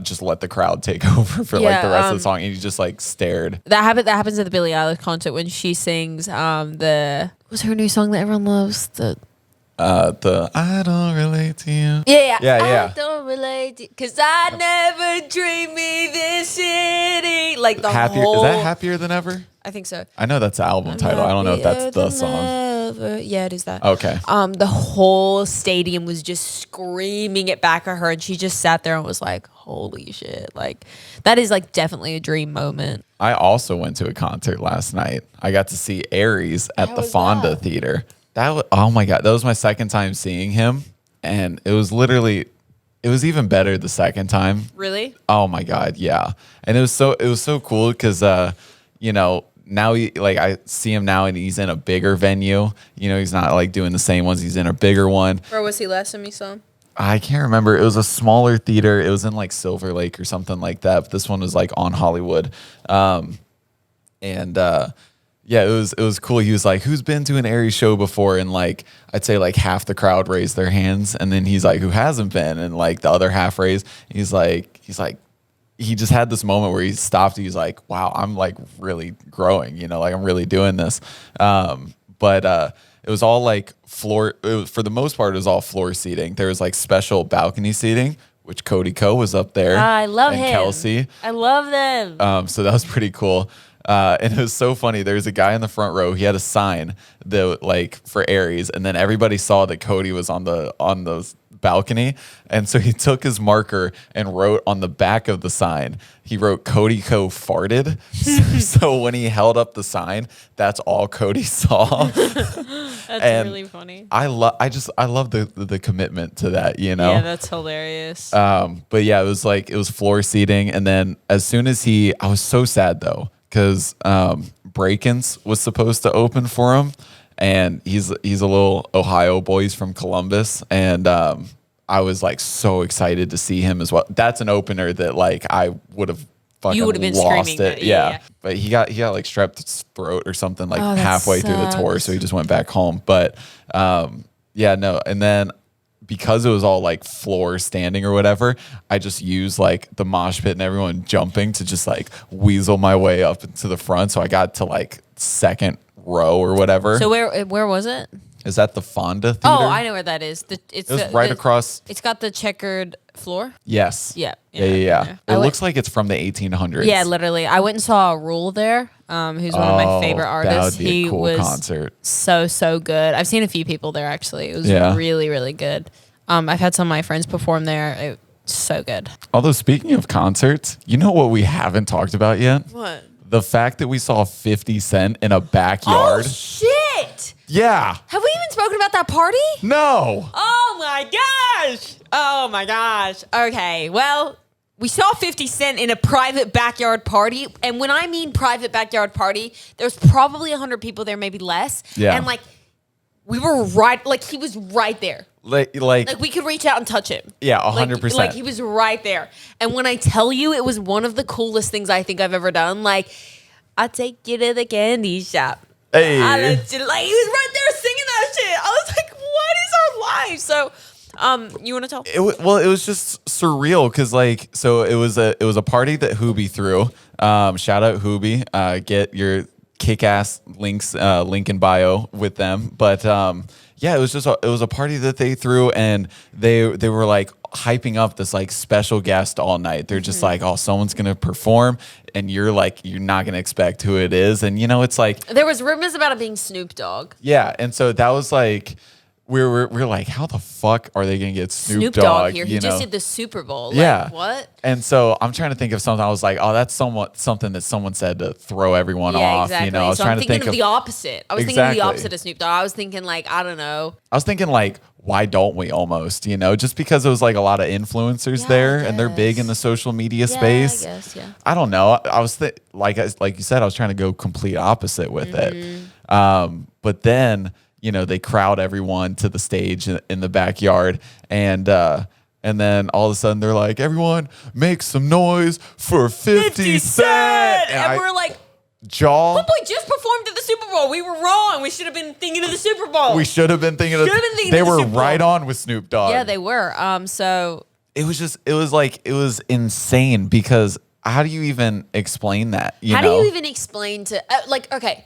just let the crowd take over for like the rest of the song. And he just like stared. that happens at the Billie Eilish concert when she sings what's her new song that everyone loves? The I don't relate to you. I don't relate because I never dreamed me this city. Like the Happier, whole. is that Happier Than Ever? I think so. I know that's the album title. I don't know if that's the song. Yeah, it is that. Okay. The whole stadium was just screaming it back at her, and she just sat there and was like, "Holy shit!" Like that is like definitely a dream moment. I also went to a concert last night. I got to see Aries at How the was Fonda that? Theater. Oh my God. That was my second time seeing him. And it was even better the second time. Really? Oh my God. Yeah. And it was so cool because, now I see him now and he's in a bigger venue. He's not like doing the same ones. He's in a bigger one. Where was he last time you saw him? I can't remember. It was a smaller theater. It was in like Silver Lake or something like that. But this one was like on Hollywood. Yeah, it was cool. He was like, "Who's been to an Aries show before?" And like, I'd say like half the crowd raised their hands, and then he's like, "Who hasn't been?" And like the other half raised. He's like, he just had this moment where he stopped. He's like, "Wow, I'm like really growing. Like I'm really doing this." But it it was all like floor. For the most part, it was all floor seating. There was like special balcony seating, which Cody Co was up there. I love and him. Kelsey. I love them. So that was pretty cool. And it was so funny. There was a guy in the front row. He had a sign that like for Aries, and then everybody saw that Cody was on the balcony, and so he took his marker and wrote on the back of the sign. He wrote Cody Co farted. So when he held up the sign, that's all Cody saw. That's really funny. I love the commitment to that. You know. Yeah, that's hilarious. But yeah, it was floor seating, and then as soon as I was so sad though, because Breakins was supposed to open for him, and he's a little Ohio boy. He's from Columbus, and I was like so excited to see him as well. That's an opener that like I would have fucking You would have been lost screaming it. that, yeah. But he got like strep throat or something like Oh, that halfway through the tour, sucks. so he just went back home. But yeah, no, and then because it was all like floor standing or whatever, I just used like the mosh pit and everyone jumping to just like weasel my way up into the front. So I got to like second row or whatever. So where was it? Is that the Fonda Theater? Oh, I know where that is. It's It was right across. It's got the checkered floor. Yes. Yeah. Yeah. I It went- looks like it's from the 1800s. Yeah, literally. I went and saw Rule there. Who's one of my favorite That artists. would be He a cool was concert. so good. I've seen a few people there actually. It was Yeah. really good. I've had some of my friends perform there. It's so good. Although speaking of concerts, you know what we haven't talked about yet? What? The fact that we saw 50 Cent in a backyard. Oh shit! Yeah. Have we even spoken about that party? No. Oh my gosh! Oh my gosh. Okay, well, we saw 50 Cent in a private backyard party. And when I mean private backyard party, there's probably 100 people there, maybe less. Yeah. And like, we were right, like he was right there. Like Like we could reach out and touch him. Yeah, 100%. Like he was right there. And when I tell you, it was one of the coolest things I think I've ever done. Like, I'll take you to the candy shop. Hey. Like he was right there singing that shit. I was like, what is our life? So, you want to tell? it was just surreal because like so it was a party that Hoobie threw. Shout out Hoobie. Get your kick-ass links link in bio with them. But yeah, it was a party that they threw, and they were like hyping up this like special guest all night. They're just like, oh, someone's gonna perform, and you're not gonna expect who it is, and you know it's like There was rumors about it being Snoop Dogg. yeah, and so that was like. We're like, how the fuck are they gonna get Snoop Dogg here. you He just know? did the Super Bowl. Like, Yeah. what? And so I'm trying to think of something. I was like, oh, that's something that someone said to throw everyone Yeah, off. exactly. You know, I was so trying I'm to thinking think of the opposite. I was thinking of the Exactly. opposite of Snoop Dogg. I was thinking like, I don't know. I was thinking like, why don't we almost? You know, just because it was like a lot of influencers Yeah, I there, and they're big guess. in the social media Yeah, space. I guess, yeah. I don't know. I was like you said, I was trying to go complete opposite with it. But then you know they crowd everyone to the stage in the backyard, and then all of a sudden they're like, everyone make some noise for 50 Cent. And we're like, jaw. Homeboy just performed at the Super Bowl. We were wrong. We should have been thinking of the Super Bowl. We should have been thinking of. Should have been thinking They of the were Super Bowl. right on with Snoop Dogg. Yeah, they were. So It was insane because how do you even explain that? how do you even explain to like? Okay,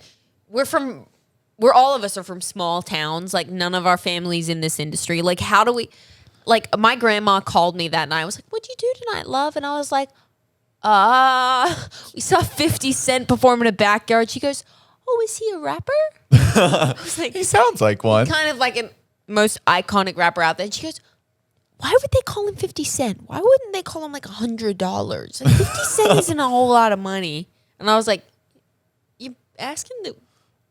we're all of us are from small towns. Like none of our families in this industry. Like how do we? Like my grandma called me that night. I was like, "What'd you do tonight, love?" And I was like, we saw 50 Cent perform in a backyard." She goes, "Oh, is he a rapper?" I was like, He sounds like one. kind of like a most iconic rapper out there. And she goes, "Why would they call him 50 Cent? Why wouldn't they call him like $100? Like 50 Cent isn't a whole lot of money." And I was like, "You asking the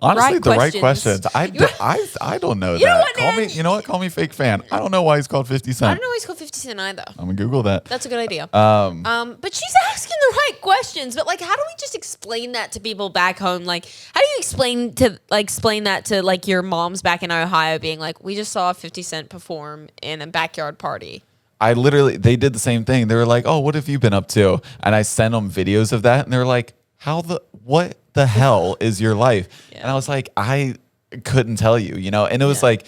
Honestly, right the right questions. questions. I don't know You know that. what, Call me. Dan? You know what? Call me fake fan. I don't know why he's called 50 I Cent. don't know why he's called 50 Cent either. I'm gonna Google that. That's a good idea. But she's asking the right questions. But like, how do we just explain that to people back home? Like, how do you explain that to like your moms back in Ohio, being like, "We just saw 50 Cent perform in a backyard party." They did the same thing. They were like, "Oh, what have you been up to?" And I sent them videos of that, and they're like, what the hell is your life?" Yeah. And I was like, I couldn't tell you, you know? And it was like,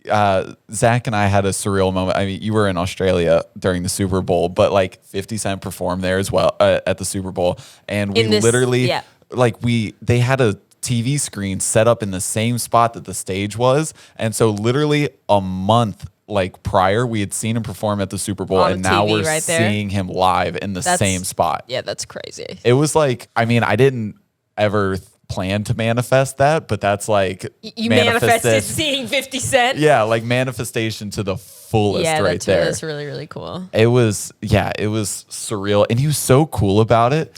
Zach and I had a surreal moment. I mean, you were in Australia during the Super Bowl, but like 50 Cent performed there as well at the Super Bowl. And we In this- literally, yeah. like they had a TV screen set up in the same spot that the stage was. And so literally a month like prior, we had seen him perform at the Super Bowl, On and a now TV we're right there. seeing him live in the same spot. Yeah, that's crazy. It was like, I mean, I didn't ever plan to manifest that, but that's like You manifested seeing 50 Cent. Yeah, like manifestation to the fullest right there. That's really, really cool. It was surreal, and he was so cool about it.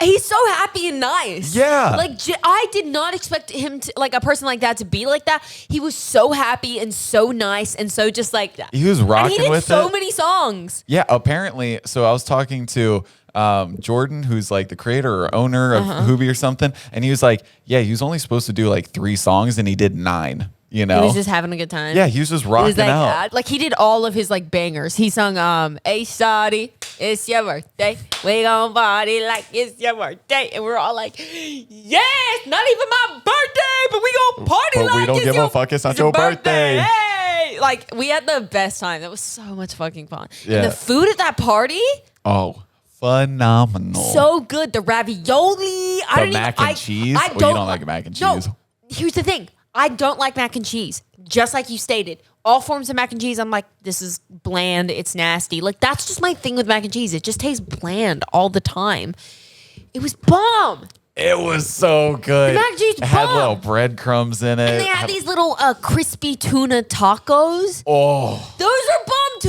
He's so happy and nice. Yeah. Like, I did not expect him to, like, a person like that to be like that. He was so happy and so nice and so just like, He was rocking and he did with so it. many songs. Yeah, apparently. So I was talking to Jordan, who's like the creator or owner of Hoobie or something, and he was like, yeah, he was only supposed to do like 3 songs, and he did 9. You know, He was just having a good time. yeah, he was just It rocking was like out. that. Like, he did all of his like bangers. He sung "Hey Shawty, it's your birthday. We gon' party like it's your birthday," and we're all like, "Yes, not even my birthday, but we gon' party But like we don't it's give your, a fuck. It's not it's your birthday." Hey, like, we had the best time. That was so much fucking fun. Yeah. And the food at that party, Oh, phenomenal. so good. The ravioli, The mac and cheese? Oh, you don't like mac and cheese? No, here's the thing. I don't like mac and cheese. Just like you stated, all forms of mac and cheese, I'm like, this is bland. It's nasty. Like, that's just my thing with mac and cheese. It just tastes bland all the time. It was bomb. It was so good. The mac and cheese was It had bomb. little breadcrumbs in it. And they had these little crispy tuna tacos. Oh, Those are bomb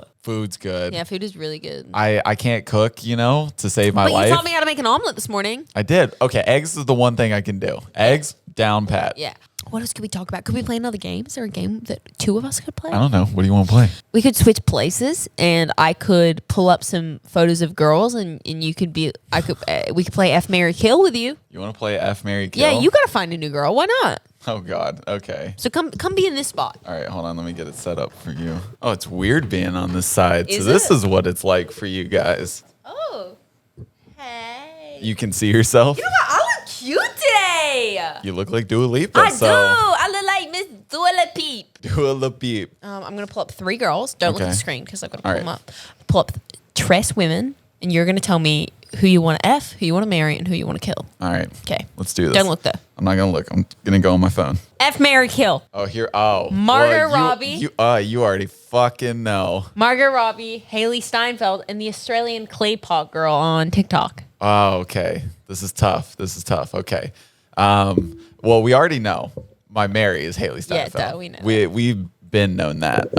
too. food's good. Yeah, food is really good. I can't cook, you know, to save my But life. you taught me how to make an omelet this morning. I did. Okay, eggs is the one thing I can do. Eggs, down pat. Yeah. What else could we talk about? Could we play another game? Is there a game that 2 of us could play? I don't know. What do you want to play? We could switch places, and I could pull up some photos of girls, and you could be. We could play F, Marry, Kill with you. You want to play F, Marry, Kill? Yeah, you gotta find a new girl. Why not? Oh, God. Okay. So come be in this spot. All right, hold on. Let me get it set up for you. Oh, it's weird being on this side. Is So this it? is what it's like for you guys. Oh, hey. You can see yourself. You know what? I look cute today. You look like Dua Lipa. I so do. I look like Miss Dua Peep. Dua Lipa. I'm gonna pull up 3 girls. Don't look at Okay. the screen because I'm gonna pull All them right. up. Pull up Tress women, and you're gonna tell me who you want to F, who you want to marry, and who you want to kill. All right. Okay. Let's do this. Don't look though. I'm not going to look. I'm going to go on my phone. F, Marry, Kill. Oh, here. Oh. Margot well, Robbie. You already fucking know. Margot Robbie, Haley Steinfeld, and the Australian clay pot girl on TikTok. Oh, okay. This is tough. Okay. Well, we already know my Mary is Haley Yeah, Steinfeld. duh, we know We've been known that.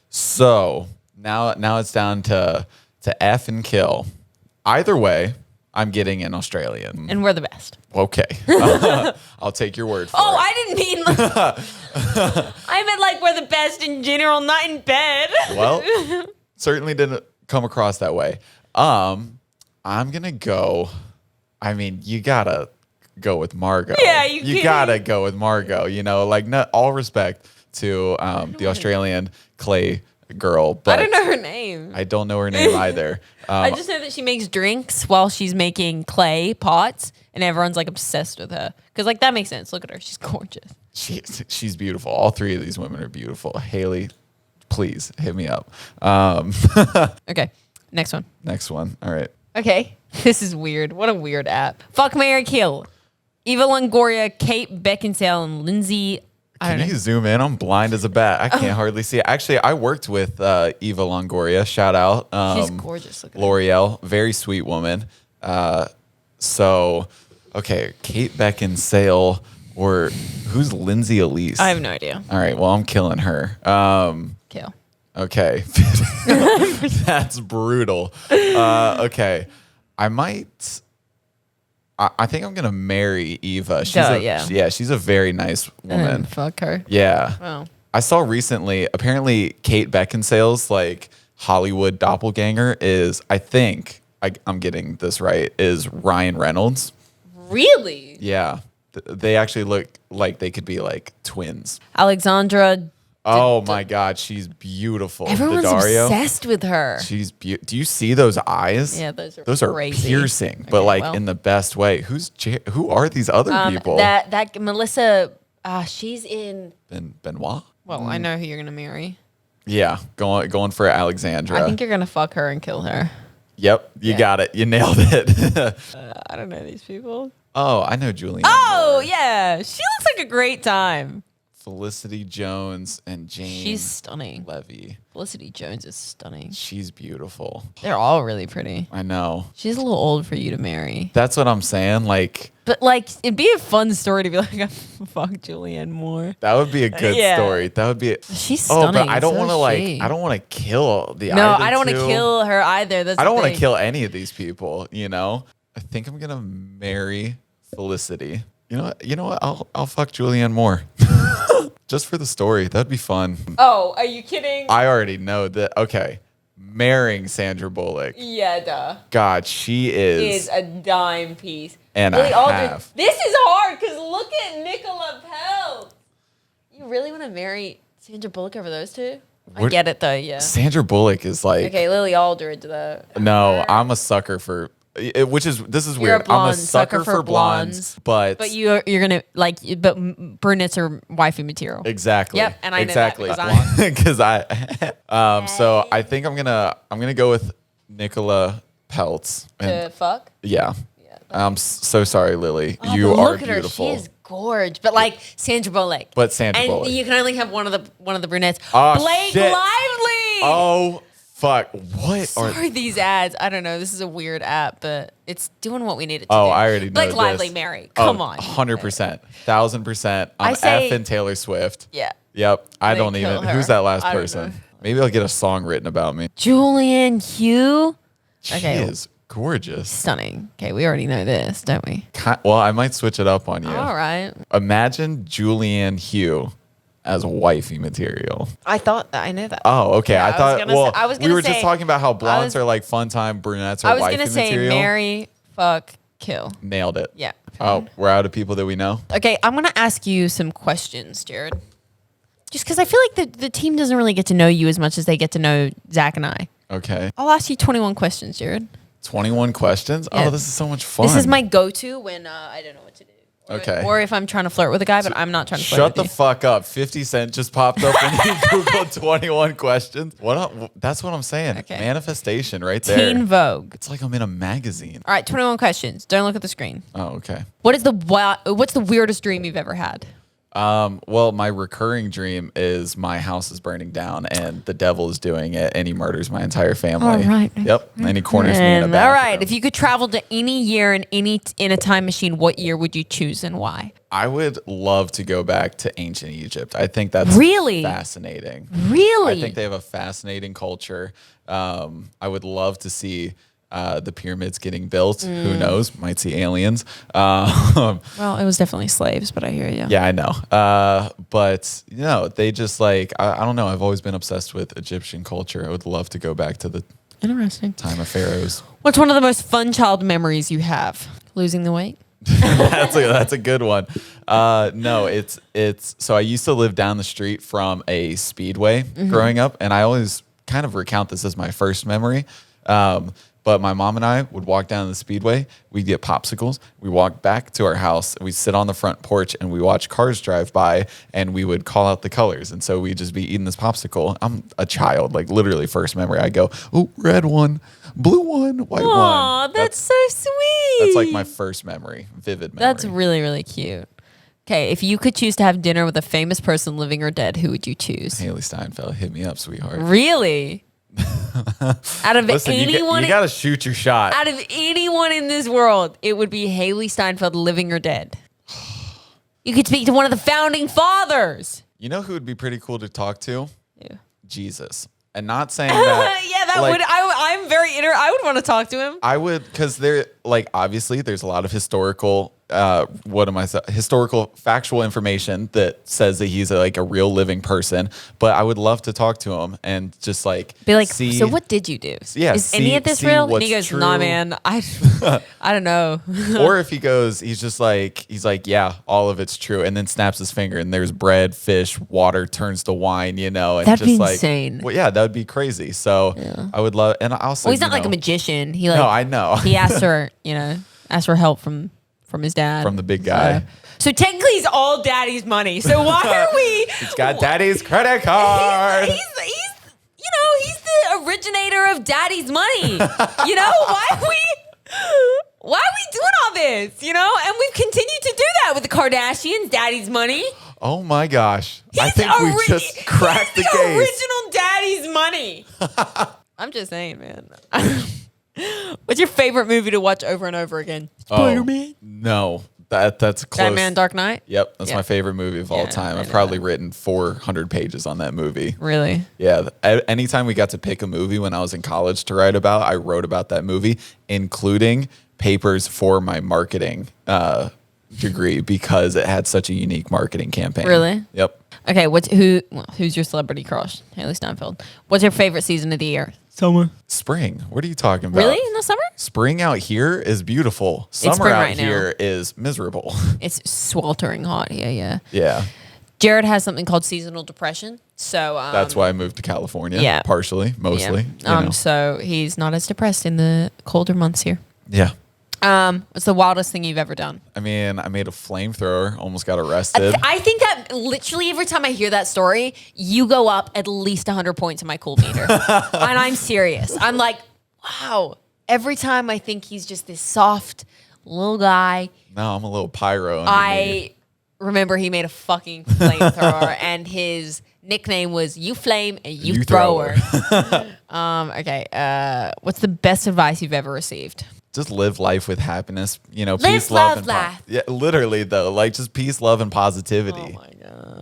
So now it's down to F and kill. Either way, I'm getting an Australian. And we're the best. Okay. I'll take your word for Oh, it. I didn't mean. I meant like we're the best in general, not in bed. Well, certainly didn't come across that way. I'm gonna go. I mean, you gotta go with Margot. Yeah, you can't. gotta go with Margot. You know, like not all respect to the Australian clay girl, but I don't know her name. I don't know her name either. I just know that she makes drinks while she's making clay pots, and everyone's like obsessed with her. Because like that makes sense. Look at her; she's gorgeous. She's beautiful. All 3 of these women are beautiful. Haley, please hit me up. Okay, next one. Next one. All right. Okay, this is weird. What a weird app. Fuck, Marry, Kill. Eva Longoria, Kate Beckinsale, and Lindsay. I Can don't you know. zoom in? I'm blind as a bat. I can't hardly see it. Actually, I worked with Eva Longoria. Shout out. She's gorgeous. Look at her. L'Oreal, very sweet woman. So, okay, Kate Beckinsale or who's Lindsay Elise? I have no idea. All right, well, I'm killing her. Kill. Okay, that's brutal. Okay, I might. I think I'm gonna marry Eva. She's Yeah. she's a very nice And then woman. fuck her. Yeah. Wow. I saw recently, apparently Kate Beckinsale's like Hollywood doppelganger is, I think, I'm getting this right, is Ryan Reynolds. Really? Yeah. They actually look like they could be like twins. Alexandra. Oh my God, she's beautiful. Everyone's Daddario. obsessed with her. She's beautiful. Do you see those eyes? Yeah, those are Those are crazy. piercing, but Okay, like well. in the best way. Who are these other people? That Melissa. She's in. Benoit? Well, I know who you're gonna marry. Yeah, going for Alexandra. I think you're gonna fuck her and kill her. Yep, you Yeah. got it. You nailed it. I don't know these people. Oh, I know Julianne. Oh, Moore. yeah. She looks like a great time. Felicity Jones and Jane. She's stunning. Levy. Felicity Jones is stunning. She's beautiful. They're all really pretty. I know. She's a little old for you to marry. That's what I'm saying. Like, But like, it'd be a fun story to be like, fuck Julianne Moore. that would be a good Yeah. story. That would be. She's Oh, stunning. but I don't So want to is like. she. I don't want to kill the. No, either I don't want to two. kill her either. That's I don't want to kill any of these people. You know. I think I'm gonna marry Felicity. You know what? I'll fuck Julianne Moore. Just for the story. That'd be fun. Oh, are you kidding? I already know that. Okay, marrying Sandra Bullock. Yeah, duh. God, she Is is. a dime piece. And Lily a Aldridge. half. This is hard because look at Nicola Peltz. You really want to marry Sandra Bullock over those two? I What- get it though, yeah. Sandra Bullock is like. Okay, Lily Aldridge though. No, I'm a sucker for. This is You're a weird. I'm a blonde, sucker for blondes, but you're gonna like, but brunettes are wifey material. exactly. Yep, and I know that exactly because I'm- because so I think I'm gonna go with Nicola Peltz. And To fuck. yeah. Yeah. I'm so sorry, Lily. Oh, You but are look at beautiful. her. She is gorgeous, but like Sandra Bullock. But Sandra and Bullock. you can only have one of the brunettes. Oh, Blake shit. Lively. Oh fuck! What? Sorry, these ads. I don't know. This is a weird app, but it's doing what we need it to do. Oh, I already know Blake this. Lively, Mary. Come on. 100%, 1000%. I'm I say- effing Taylor Swift. Yeah. Yep. I They don't kill even. her. Who's that last I don't person? know. Maybe I'll get a song written about me. Julianne Hugh. She Okay. is gorgeous. Stunning. Okay, we already know this, don't we? Well, I might switch it up on you. All right. Imagine Julianne Hugh as wifey material. I thought I know that. Oh, okay. Yeah, I thought. Well, I was we gonna were just say- talking about how blondes was- are like fun time, brunettes I are was wifey gonna say material. marry, fuck, kill. Nailed it. Yeah. Oh, we're out of people that we know. Okay, I'm gonna ask you some questions, Jared. Just because I feel like the team doesn't really get to know you as much as they get to know Zach and I. Okay. I'll ask you 21 questions, Jared. 21 questions. Yeah. Oh, this is so much fun. This is my go-to when I don't know what to do. Or, Okay. Or if I'm trying to flirt with a guy, but I'm not trying to flirt Shut with the fuck up. 50 Cent just popped up when you Googled 21 questions. That's what I'm saying. Okay. Manifestation right you. there. Teen Vogue. It's like I'm in a magazine. All right, 21 questions. Don't look at the screen. Oh, okay. What's the weirdest dream you've ever had? Well, my recurring dream is my house is burning down and the devil is doing it and he murders my entire family. All right. Yep. And he corners me in a All bathroom. right. If you could travel to any year in a time machine, what year would you choose and why? I would love to go back to ancient Egypt. I think that's Really? fascinating. Really? I think they have a fascinating culture. I would love to see the pyramids getting built. Who knows? Might see aliens. Well, it was definitely slaves, but I hear you. Yeah, I know. But they just like I don't know. I've always been obsessed with Egyptian culture. I would love to go back to the Interesting. time of pharaohs. What's one of the most fun child memories you have? Losing the weight? That's a good one. No, it's so I used to live down the street from a speedway growing up, and I always kind of recount this as my first memory. But my mom and I would walk down the speedway. We'd get popsicles. We walk back to our house. We'd sit on the front porch and we watch cars drive by and we would call out the colors. And so we'd just be eating this popsicle. I'm a child, like literally first memory. I go, oh, red one, blue one, white Aw, one. that's so sweet. That's like my first memory, vivid memory. That's really, really cute. Okay, if you could choose to have dinner with a famous person, living or dead, who would you choose? Haley Steinfeld, hit me up, sweetheart. Really? Out of Listen, anyone, you got to shoot your shot. out of anyone in this world, it would be Haley Steinfeld, living or dead. You could speak to one of the founding fathers. You know who would be pretty cool to talk to? Yeah. Jesus. And not saying that. Yeah, that like, would. I'm very. I would want to talk to him. I would, because there, like, obviously, there's a lot of historical, historical factual information that says that he's like a real living person. But I would love to talk to him and just like Be like, see. so what did you do? Yeah, Is any of this see real? And what's he goes, nah, true. man. I don't know. Or if he goes, he's like, yeah, all of it's true, and then snaps his finger, and there's bread, fish, water turns to wine, and That'd just be like, insane. Well, yeah, that would be crazy. So I would love, and also, Well, he's not like a magician. He like. No, I know. He asked for help from his dad, From the big guy. So technically, he's all daddy's money. So why are we? He's got daddy's credit card. He's he's the originator of daddy's money. Why Why are we doing all this? You know, and we've continued to do that with the Kardashians, Daddy's money. Oh my gosh. I He's think we just cracked the he's case. original Daddy's money. I'm just saying, man. What's your favorite movie to watch over and over again? Spider-Man. No. That's close. Batman Dark Knight? Yep, that's Yeah. my favorite movie of all Yeah, time. I I've know probably that. written 400 pages on that movie. Really? Yeah, anytime we got to pick a movie when I was in college to write about, I wrote about that movie, including papers for my marketing degree because it had such a unique marketing campaign. Really? Yep. Okay, who's your celebrity crush? Haley Steinfeld. What's your favorite season of the year? Summer. Spring. What are you talking about? Really? In the summer? Spring out here is beautiful. Summer spring out right now. here is miserable. It's sweltering hot. Yeah. Yeah. Jared has something called seasonal depression. So That's why I moved to California. yeah. Partially, mostly. you know. So he's not as depressed in the colder months here. Yeah. What's the wildest thing you've ever done? I mean, I made a flamethrower, almost got arrested. I think that literally every time I hear that story, you go up at least 100 points in my cool meter. And I'm serious. I'm like, wow. Every time I think he's just this soft little guy, No, I'm a little pyro. underneath. I remember he made a fucking flamethrower and his nickname was You Flame and You Thrower. Okay. What's the best advice you've ever received? Just live life with happiness. You know, Live, peace, love, love, and laugh. yeah, literally though, like just peace, love, and positivity. Oh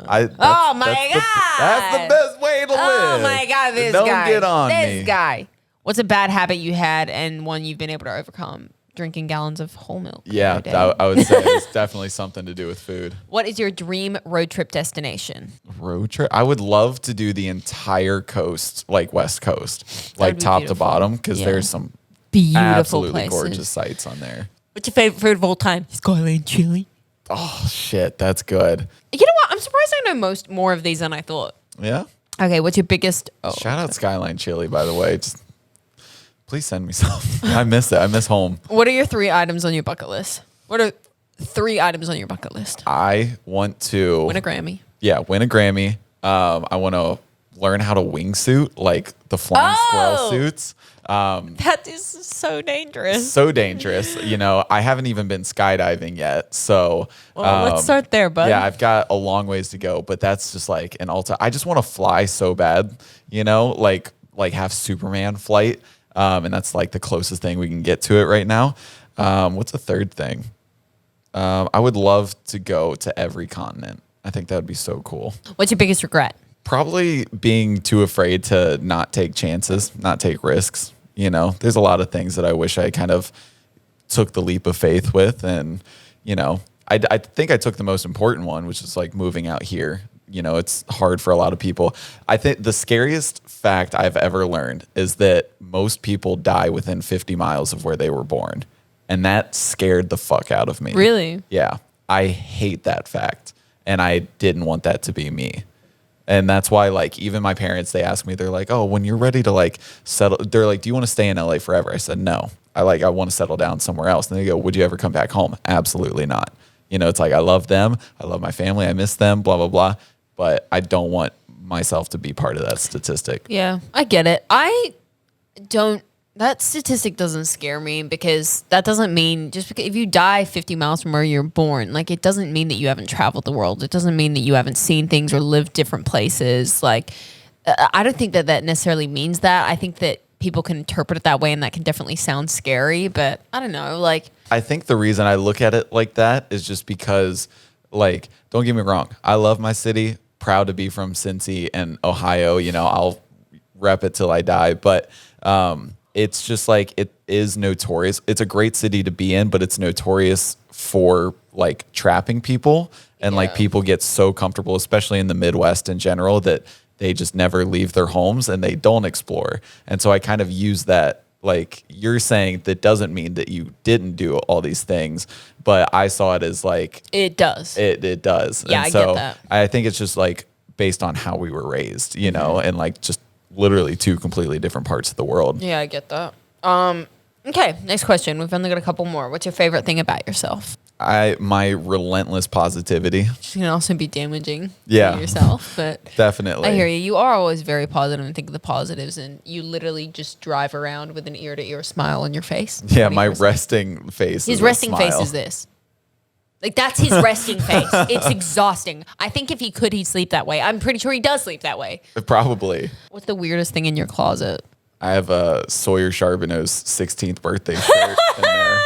my god. That's God. the best way to live. Oh my god, this Don't guy. get on this me. guy. What's a bad habit you had and one you've been able to overcome? Drinking gallons of whole milk. Yeah, every day. I would say it's definitely something to do with food. What is your dream road trip destination? Road trip. I would love to do the entire coast, like West Coast, That like would be top to beautiful. bottom, because Yeah. there's some Beautiful absolutely places. gorgeous sights on there. What's your favorite food of all time? Skyline chili. Oh shit, that's good. You know what? I'm surprised I know more of these than I thought. Yeah. Okay, what's your biggest? Oh, Shout out Skyline Chili, by the way. Just please send me some. I miss it. I miss home. what are your 3 items on your bucket list? What are 3 items on your bucket list? I want to Win a Grammy. win a Grammy. I want to learn how to wingsuit, like the flying squirrel suits. That is so dangerous. So dangerous. You know, I haven't even been skydiving yet. So Well, let's start there, bud. Yeah, I've got a long ways to go, but that's just like an I just want to fly so bad, you know, like have Superman flight. And that's like the closest thing we can get to it right now. What's the third thing? I would love to go to every continent. I think that would be so cool. What's your biggest regret? Probably being too afraid to not take chances, not take risks. You know, there's a lot of things that I wish I kind of took the leap of faith with. And, you know, I think I took the most important one, which is like moving out here. You know, it's hard for a lot of people. I think the scariest fact I've ever learned is that most people die within 50 miles of where they were born. And that scared the fuck out of me. Really? Yeah. I hate that fact. And I didn't want that to be me. And that's why, like, even my parents, they ask me, they're like, oh, when you're ready to like settle, they're like, do you want to stay in LA forever? I said, no, I want to settle down somewhere else. And they go, would you ever come back home? Absolutely not. You know, it's like, I love them. I love my family. I miss them, blah, blah, blah. But I don't want myself to be part of that statistic. Yeah, I get it. That statistic doesn't scare me because that doesn't mean just because if you die 50 miles from where you're born, like it doesn't mean that you haven't traveled the world. It doesn't mean that you haven't seen things or lived different places. Like, I don't think that necessarily means that. I think that people can interpret it that way and that can definitely sound scary, but I don't know. Like, I think the reason I look at it like that is just because, like, don't get me wrong. I love my city, proud to be from Cincy and Ohio. You know, I'll rep it till I die. But it's just like, it is notorious. It's a great city to be in, but it's notorious for like trapping people. And like people get so comfortable, especially in the Midwest in general, that they just never leave their homes and they don't explore. And so I kind of use that, like you're saying, that doesn't mean that you didn't do all these things, but I saw it as like it does. It does. Yeah, and I so get that. I think it's just like based on how we were raised, you know, and like just literally 2 completely different parts of the world. Yeah, I get that. Okay, next question. We've only got a couple more. What's your favorite thing about yourself? My relentless positivity. Which can also be damaging Yeah. to yourself, but Definitely. I hear you. You are always very positive and think of the positives, and you literally just drive around with an ear-to-ear smile on your face. Yeah, my 24/7. resting face. His is a resting face smile. is this. Like, that's his resting face. It's exhausting. I think if he could, he'd sleep that way. I'm pretty sure he does sleep that way. Probably. What's the weirdest thing in your closet? I have a Sawyer Charbonneau's 16th birthday shirt in there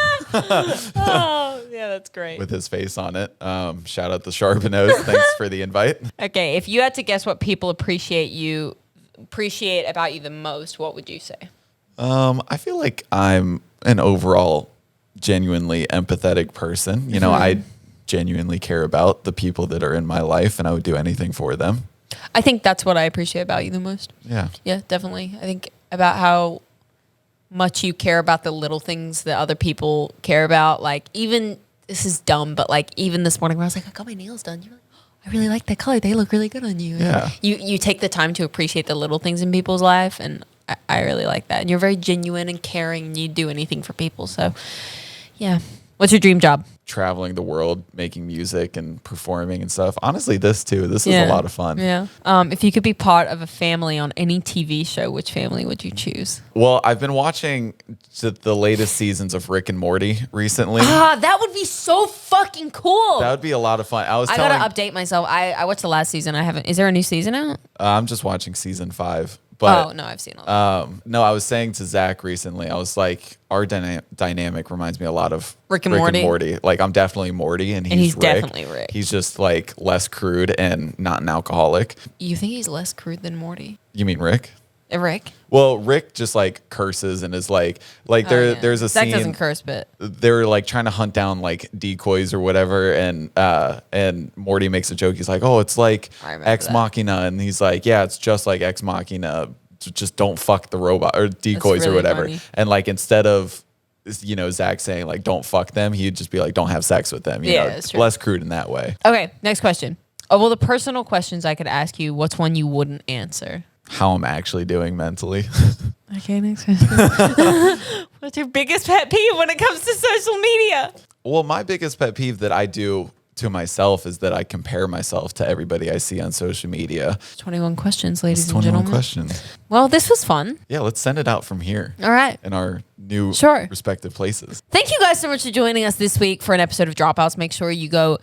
Oh, yeah, that's great. with his face on it. Shout out to Charbonneau's. Thanks for the invite. Okay, if you had to guess what people appreciate about you the most, what would you say? I feel like I'm an overall genuinely empathetic person. You know, I genuinely care about the people that are in my life, and I would do anything for them. I think that's what I appreciate about you the most. Yeah. Yeah, definitely. I think about how much you care about the little things that other people care about. Like, even, this is dumb, but like, even this morning where I was like, I got my nails done. You're like, I really like that color. They look really good on you. Yeah. You take the time to appreciate the little things in people's life, and I really like that. And you're very genuine and caring, and you do anything for people. So, yeah. What's your dream job? Traveling the world, making music and performing and stuff. Honestly, this too. This is a lot of fun. Yeah. If you could be part of a family on any TV show, which family would you choose? Well, I've been watching the latest seasons of Rick and Morty recently. That would be so fucking cool. That would be a lot of fun. I gotta update myself. I watched the last season. I haven't. Is there a new season out? I'm just watching season 5. But, oh no, I've seen all. no, I was saying to Zach recently, I was like, our dynamic reminds me a lot of Rick and Morty. Like, I'm definitely Morty, and he's Rick. definitely Rick. He's just like less crude and not an alcoholic. You think he's less crude than Morty? You mean Rick? Rick? Well, Rick just like curses and is like there's a Zach scene. doesn't curse, but They're like trying to hunt down like decoys or whatever, and Morty makes a joke. He's like, "Oh, it's like I remember Ex that. Machina," and he's like, "Yeah, it's just like Ex Machina. Just don't fuck the robot or decoys or really whatever." funny. And like instead of Zach saying like don't fuck them, he'd just be like don't have sex with them. You know, that's true. less crude in that way. okay. Next question. Of all the personal questions I could ask you, what's one you wouldn't answer? How I'm actually doing mentally. Okay, next question. What's your biggest pet peeve when it comes to social media? Well, my biggest pet peeve that I do to myself is that I compare myself to everybody I see on social media. 21 questions, ladies It's and 21 gentlemen. questions. Well, this was fun. Yeah, let's send it out from here All right. in our new Sure. respective places. Thank you guys so much for joining us this week for an episode of Dropouts. Make sure you go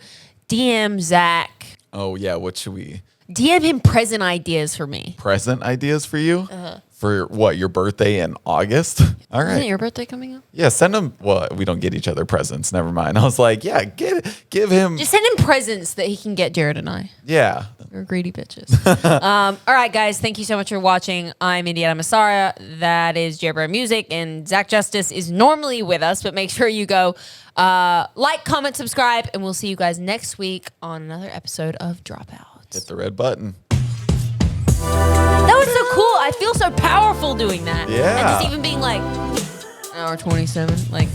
DM Zach. Oh, yeah. What should we? DM him present ideas for me. Present ideas for you? For what? Your birthday in August? All Isn't right. your birthday coming up? Yeah, send him. Well, we don't get each other presents. Never mind. I was like, yeah, give him. Just send him presents that he can get Jared and I. Yeah. We're greedy bitches. All right, guys. Thank you so much for watching. I'm Indiana Massara. That is Jared Brown Music. And Zach Justice is normally with us, but make sure you go like, comment, subscribe, and we'll see you guys next week on another episode of Dropouts. Hit the red button. That was so cool. I feel so powerful doing that. Yeah. And just even being like, hour 27, like.